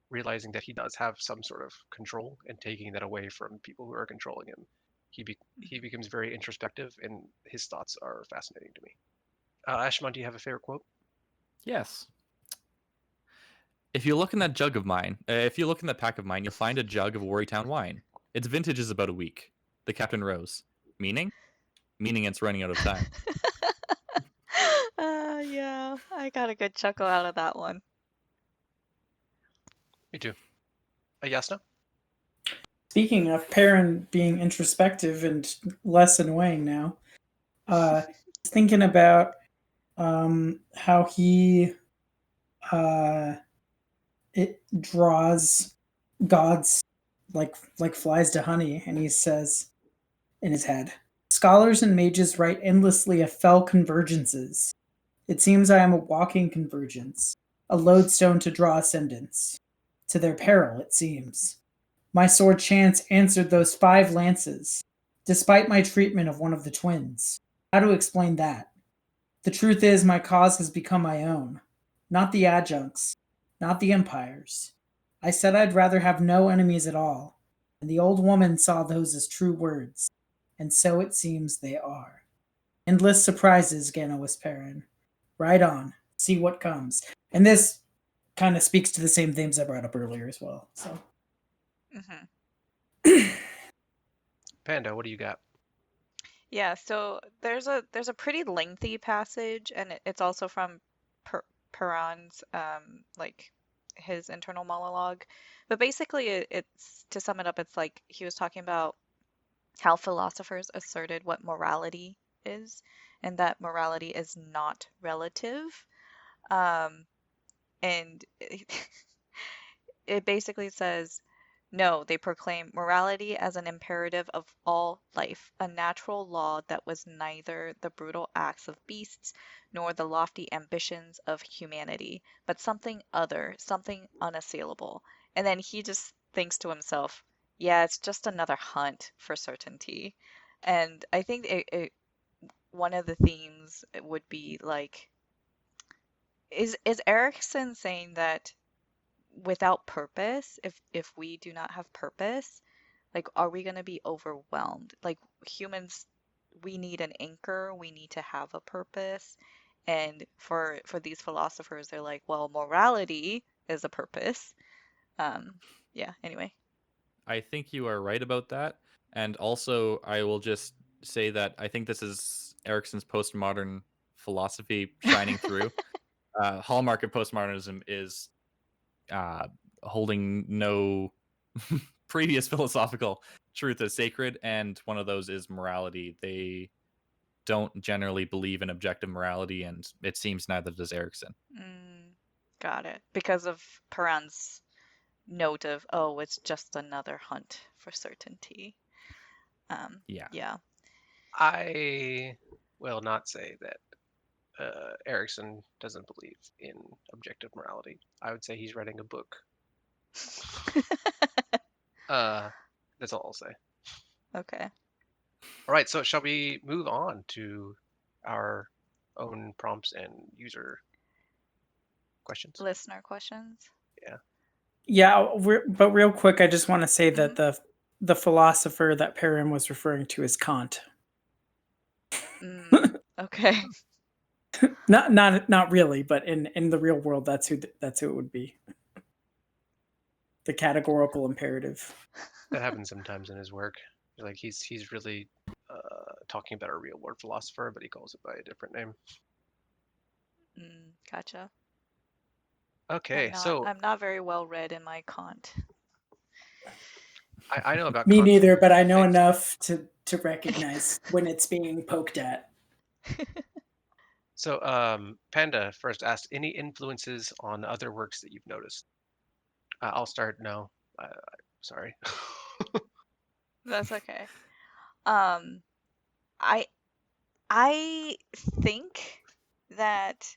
realizing that he does have some sort of control and taking that away from people who are controlling him, he becomes very introspective, and his thoughts are fascinating to me. Ashaman, do you have a favorite quote? Yes. If you look in that jug of mine, if you look in that pack of mine, you'll find a jug of Worrytown wine. Its vintage is about a week. The captain rose. Meaning? Meaning it's running out of time. Yeah, I got a good chuckle out of that one. Me too. Jasnah? Speaking of Perrin being introspective and less annoying now, I was thinking about how he it draws gods like flies to honey, and he says in his head, "Scholars and mages write endlessly of fell convergences. It seems I am a walking convergence, a lodestone to draw ascendants. To their peril, it seems. My sword chance answered those 5 lances, despite my treatment of one of the twins. How to explain that? The truth is, my cause has become my own. Not the adjuncts, not the empires. I said I'd rather have no enemies at all, and the old woman saw those as true words, and so it seems they are. Endless surprises, Ganois Perrin. Ride on, see what comes." And this kind of speaks to the same themes I brought up earlier as well. So. Mm-hmm. Panda, what do you got? Yeah, so there's a pretty lengthy passage, and it's also from Paran's like his internal monologue. But basically, it's to sum it up, it's like he was talking about how philosophers asserted what morality is, and that morality is not relative. And it basically says, No, they proclaim morality as an imperative of all life, a natural law that was neither the brutal acts of beasts nor the lofty ambitions of humanity, but something other, something unassailable. And then he just thinks to himself, yeah, it's just another hunt for certainty. And I think one of the themes would be like, is Erikson saying that without purpose, if we do not have purpose, like are we going to be overwhelmed? Like humans, we need an anchor, we need to have a purpose. And for these philosophers, they're like, well, morality is a purpose. Yeah, anyway. I think you are right about that. And also, I will just say that I think this is Erikson's postmodern philosophy shining through. Hallmark of postmodernism is holding no previous philosophical truth as sacred, and one of those is morality. They don't generally believe in objective morality, and it seems neither does Erikson. Got it. Because of Perrin's note of, oh, it's just another hunt for certainty. Yeah. I will not say that Erikson doesn't believe in objective morality. I would say he's writing a book. That's all I'll say. Okay. All right, so shall we move on to our own prompts and user questions? Listener questions? Yeah. Yeah, but real quick, I just want to say that the philosopher that Perrin was referring to is Kant. Okay. Not really, but in the real world, that's who it would be. The categorical imperative. That happens sometimes in his work. Like he's really talking about a real world philosopher, but he calls it by a different name. Gotcha. Okay, so I'm not very well read in my Kant. I know about me Kant. neither, but I know enough to recognize when it's being poked at. So Panda first asked, any influences on other works that you've noticed? I'll start. No, sorry. That's okay. I think that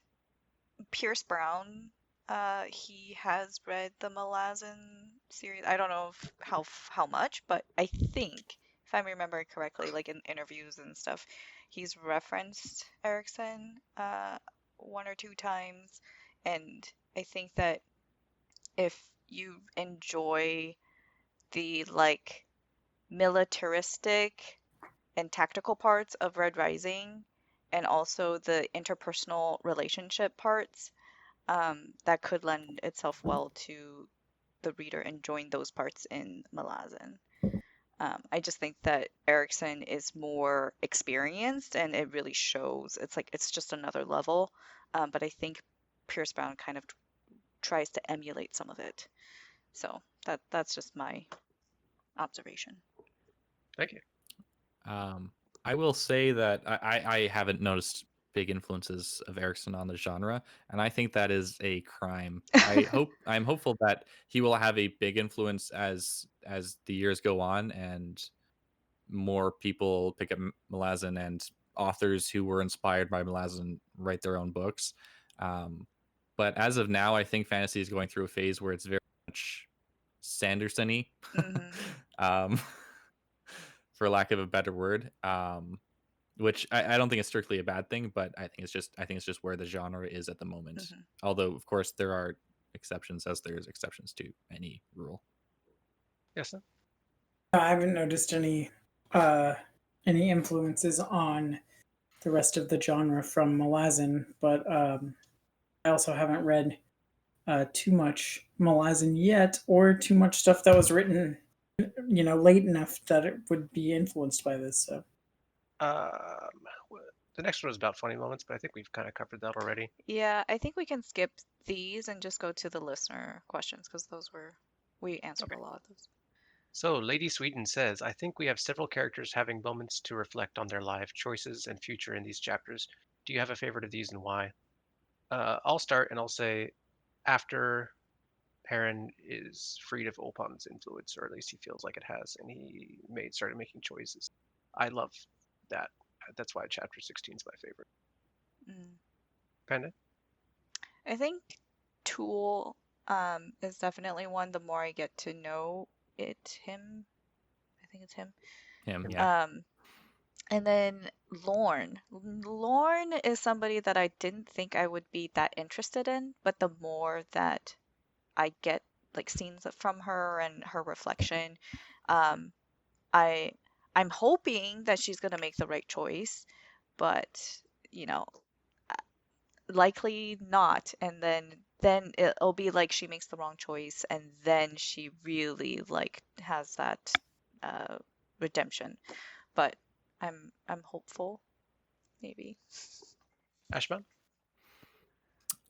Pierce Brown, he has read the Malazan series. I don't know how much, but I think, if I'm remembering correctly, like in interviews and stuff, he's referenced Erikson one or two times, and I think that if you enjoy the like militaristic and tactical parts of Red Rising, and also the interpersonal relationship parts, that could lend itself well to the reader enjoying those parts in Malazan. I just think that Erikson is more experienced, and it really shows. It's like it's just another level, but I think Pierce Brown kind of tries to emulate some of it. So that's just my observation. Thank you. I will say that I haven't noticed big influences of Erikson on the genre, and I think that is a crime. I'm hopeful that he will have a big influence as the years go on, and more people pick up Malazan, and authors who were inspired by Malazan write their own books. But as of now, I think fantasy is going through a phase where it's very much Sanderson-y. For lack of a better word, which I don't think is strictly a bad thing, but I think it's just where the genre is at the moment. Although, of course, there are exceptions, as there's exceptions to any rule. Yes, sir. I haven't noticed any influences on the rest of the genre from Malazan, but I also haven't read too much Malazan yet, or too much stuff that was written, late enough that it would be influenced by this. So, the next one was about funny moments, but I think we've kind of covered that already. Yeah, I think we can skip these and just go to the listener questions, because we answered a lot of those. So Lady Sweden says, I think we have several characters having moments to reflect on their life choices and future in these chapters. Do you have a favorite of these and why? I'll start and I'll say, after Perrin is freed of Ulpan's influence, or at least he feels like it has, and he started making choices. I love that. That's why chapter 16 is my favorite. Panda? I think Tool is definitely one. The more I get to know him, I think it's him. Him, yeah. And then Lorne. Lorne is somebody that I didn't think I would be that interested in, but the more that I get like scenes from her and her reflection, um, I'm hoping that she's gonna make the right choice, but you know, likely not. And then it'll be like she makes the wrong choice, and then she really like has that redemption. But I'm hopeful, maybe. Ashman?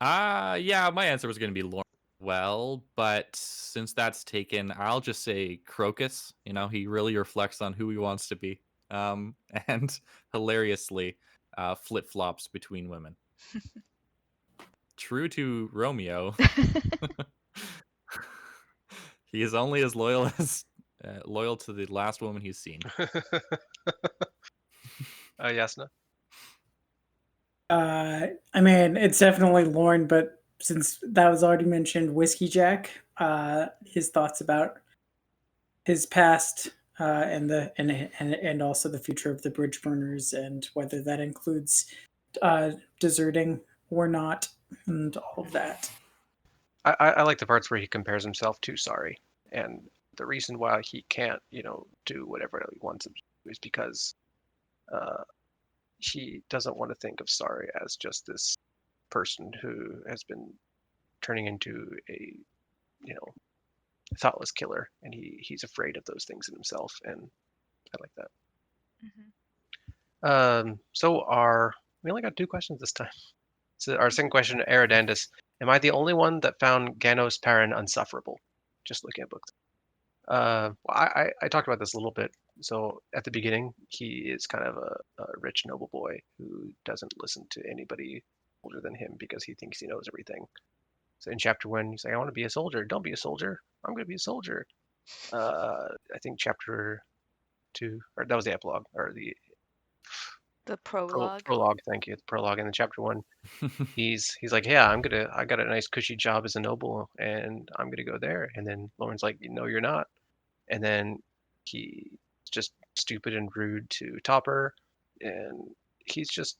Yeah, my answer was going to be Lauren. Well, but since that's taken, I'll just say Crocus. You know, he really reflects on who he wants to be. And hilariously, flip flops between women. True to Romeo, he is only as loyal to the last woman he's seen. Jasnah? I mean, it's definitely Lorne, but since that was already mentioned, Whiskey Jack, his thoughts about his past and also the future of the bridge burners and whether that includes deserting or not, and all of that. I like the parts where he compares himself to Sorry, and the reason why he can't, do whatever he wants to do is because he doesn't want to think of Sorry as just this person who has been turning into a, thoughtless killer, and he's afraid of those things in himself, and I like that. We only got 2 questions this time. So our second question, Aridandus. Am I the only one that found Ganos Perrin unsufferable? Just looking at books. Well, I talked about this a little bit. So at the beginning, he is kind of a rich noble boy who doesn't listen to anybody older than him because he thinks he knows everything. So in chapter 1, he's like, I want to be a soldier. Don't be a soldier. I'm going to be a soldier. I think chapter 2, or that was the epilogue, or The prologue. Prologue, thank you. The prologue. And in chapter 1, he's like, yeah, I got a nice cushy job as a noble, and I'm gonna go there. And then Lauren's like, no, you're not. And then he's just stupid and rude to Topper, and he's just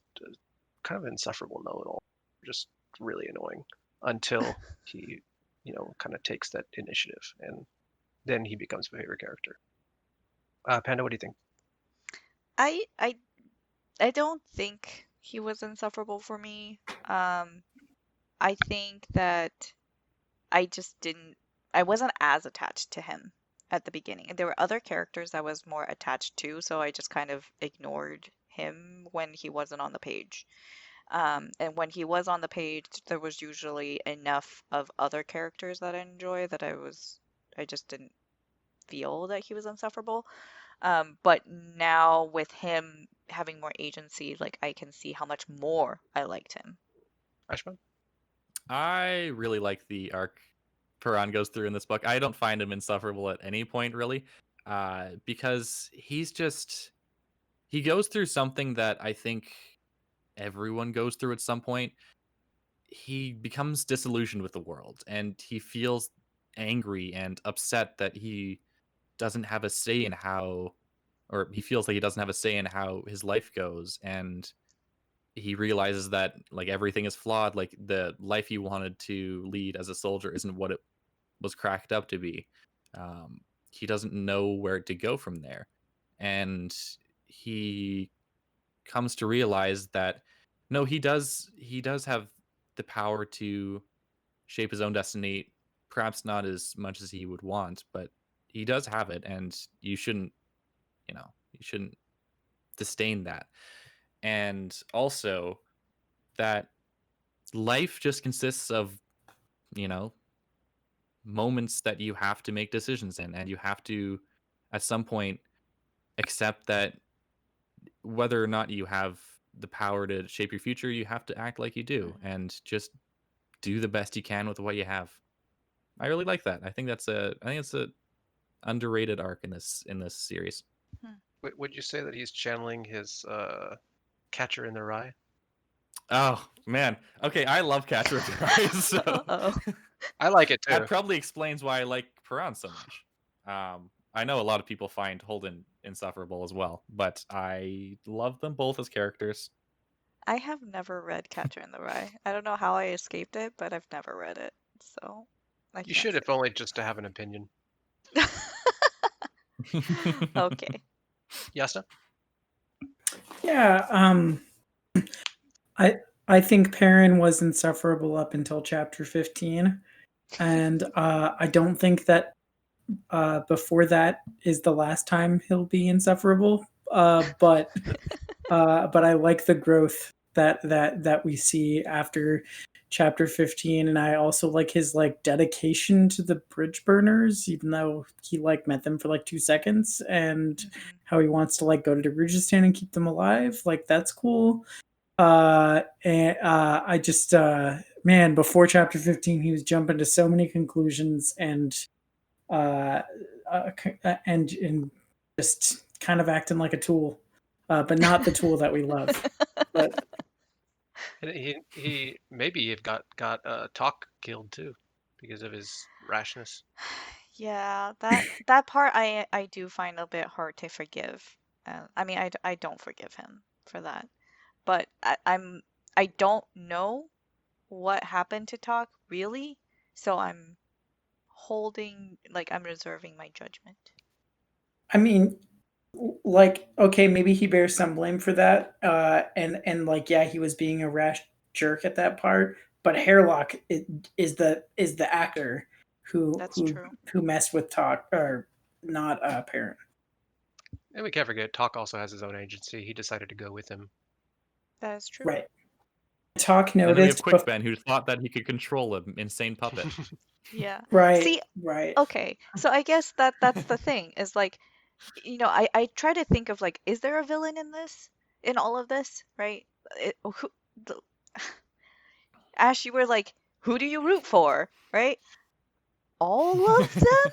kind of insufferable know-it-all, just really annoying until he, kind of takes that initiative, and then he becomes my favorite character. Panda, what do you think? I don't think he was insufferable for me. I think that I wasn't as attached to him at the beginning. There were other characters I was more attached to, so I just kind of ignored him when he wasn't on the page. And when he was on the page, there was usually enough of other characters that I enjoy that I just didn't feel that he was insufferable. But now with him having more agency, like I can see how much more I liked him. Ashman? I really like the arc Perrin goes through in this book. I don't find him insufferable at any point, really, because he goes through something that I think everyone goes through at some point. He becomes disillusioned with the world, and he feels angry and upset that he doesn't have a say in how, or he feels like he doesn't have a say in how his life goes, and he realizes that like everything is flawed. Like the life he wanted to lead as a soldier isn't what it was cracked up to be. He doesn't know where to go from there, and he comes to realize that no, he does have the power to shape his own destiny, perhaps not as much as he would want, but he does have it, and you shouldn't disdain that. And also that life just consists of, moments that you have to make decisions in, and you have to at some point accept that whether or not you have the power to shape your future, you have to act like you do and just do the best you can with what you have. I really like that. I think it's a underrated arc in this series. Would you say that he's channeling his Catcher in the Rye? Oh man, okay, I love Catcher in the Rye, so Uh-oh. I like it too. that probably explains why I like Piran so much. I know a lot of people find Holden insufferable as well, but I love them both as characters. I have never read Catcher in the Rye. I don't know how I escaped it, but I've never read it. So I You can't should, say. if only just to have an opinion. Okay. Yasna? Yeah, I think Perrin was insufferable up until chapter 15, and I don't think that before that is the last time he'll be insufferable. But I like the growth that we see after chapter 15, and I also like his like dedication to the bridge burners, even though he like met them for like 2 seconds, and how he wants to like go to Rujistan and keep them alive. Like that's cool. And I just man, before chapter 15 he was jumping to so many conclusions and uh, and just kind of acting like a tool, but not the tool that we love. But And he maybe have got Talk killed too because of his rashness. Yeah, that part I do find a bit hard to forgive. I mean, I don't forgive him for that, but I don't know what happened to Talk really, so I'm reserving my judgment. I mean, like, okay, maybe he bears some blame for that, and like, yeah, he was being a rash jerk at that part. But Hairlock is the actor That's true. who messed with Talk, or not Parent. And we can't forget, Talk also has his own agency. He decided to go with him. That is true. Right. Talk And then we have noticed. Quick Ben, who thought that he could control an insane puppet. Yeah. Right. See, Right. okay, so I guess that's the thing is like, I try to think of like, is there a villain in all of this, right? The, Ash, you were like, who do you root for, right? All of them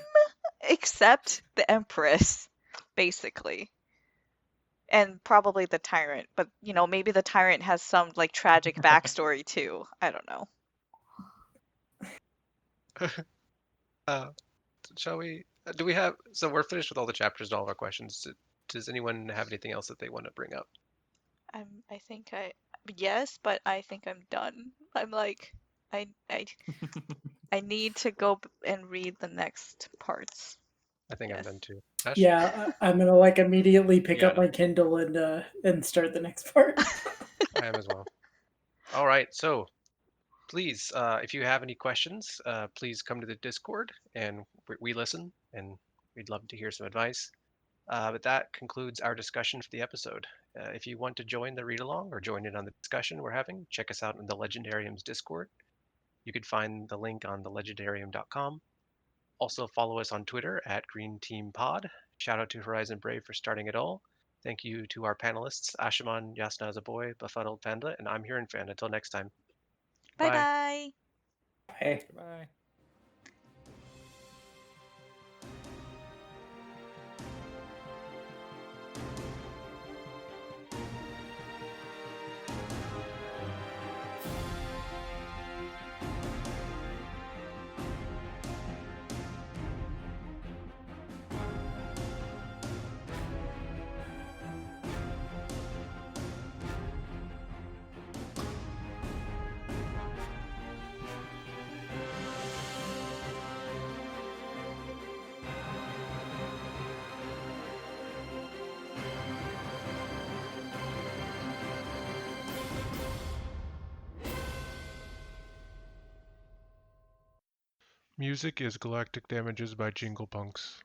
except the Empress, basically. And probably the Tyrant, but maybe the Tyrant has some like tragic backstory too. I don't know. Shall we? Do we have? So we're finished with all the chapters and all of our questions. Does anyone have anything else that they want to bring up? I think yes, but I think I'm done. I'm like, I need to go and read the next parts. I think I'm Yes. done too. Ash? Yeah, I'm gonna like immediately pick Yeah, up my Kindle and start the next part. I am as well. All right, so please, if you have any questions, please come to the Discord and we listen and we'd love to hear some advice. But that concludes our discussion for the episode. If you want to join the read along or join in on the discussion we're having, check us out in the Legendarium's Discord. You can find the link on thelegendarium.com. Also follow us on Twitter at Green Team Pod. Shout out to Horizon Brave for starting it all. Thank you to our panelists, Ashaman, JasnahAsABoy, BefuddledPanda, and I'm Hurinfan. Until next time. Bye bye. Hey. Goodbye. Music is Galactic Damages by Jingle Punks.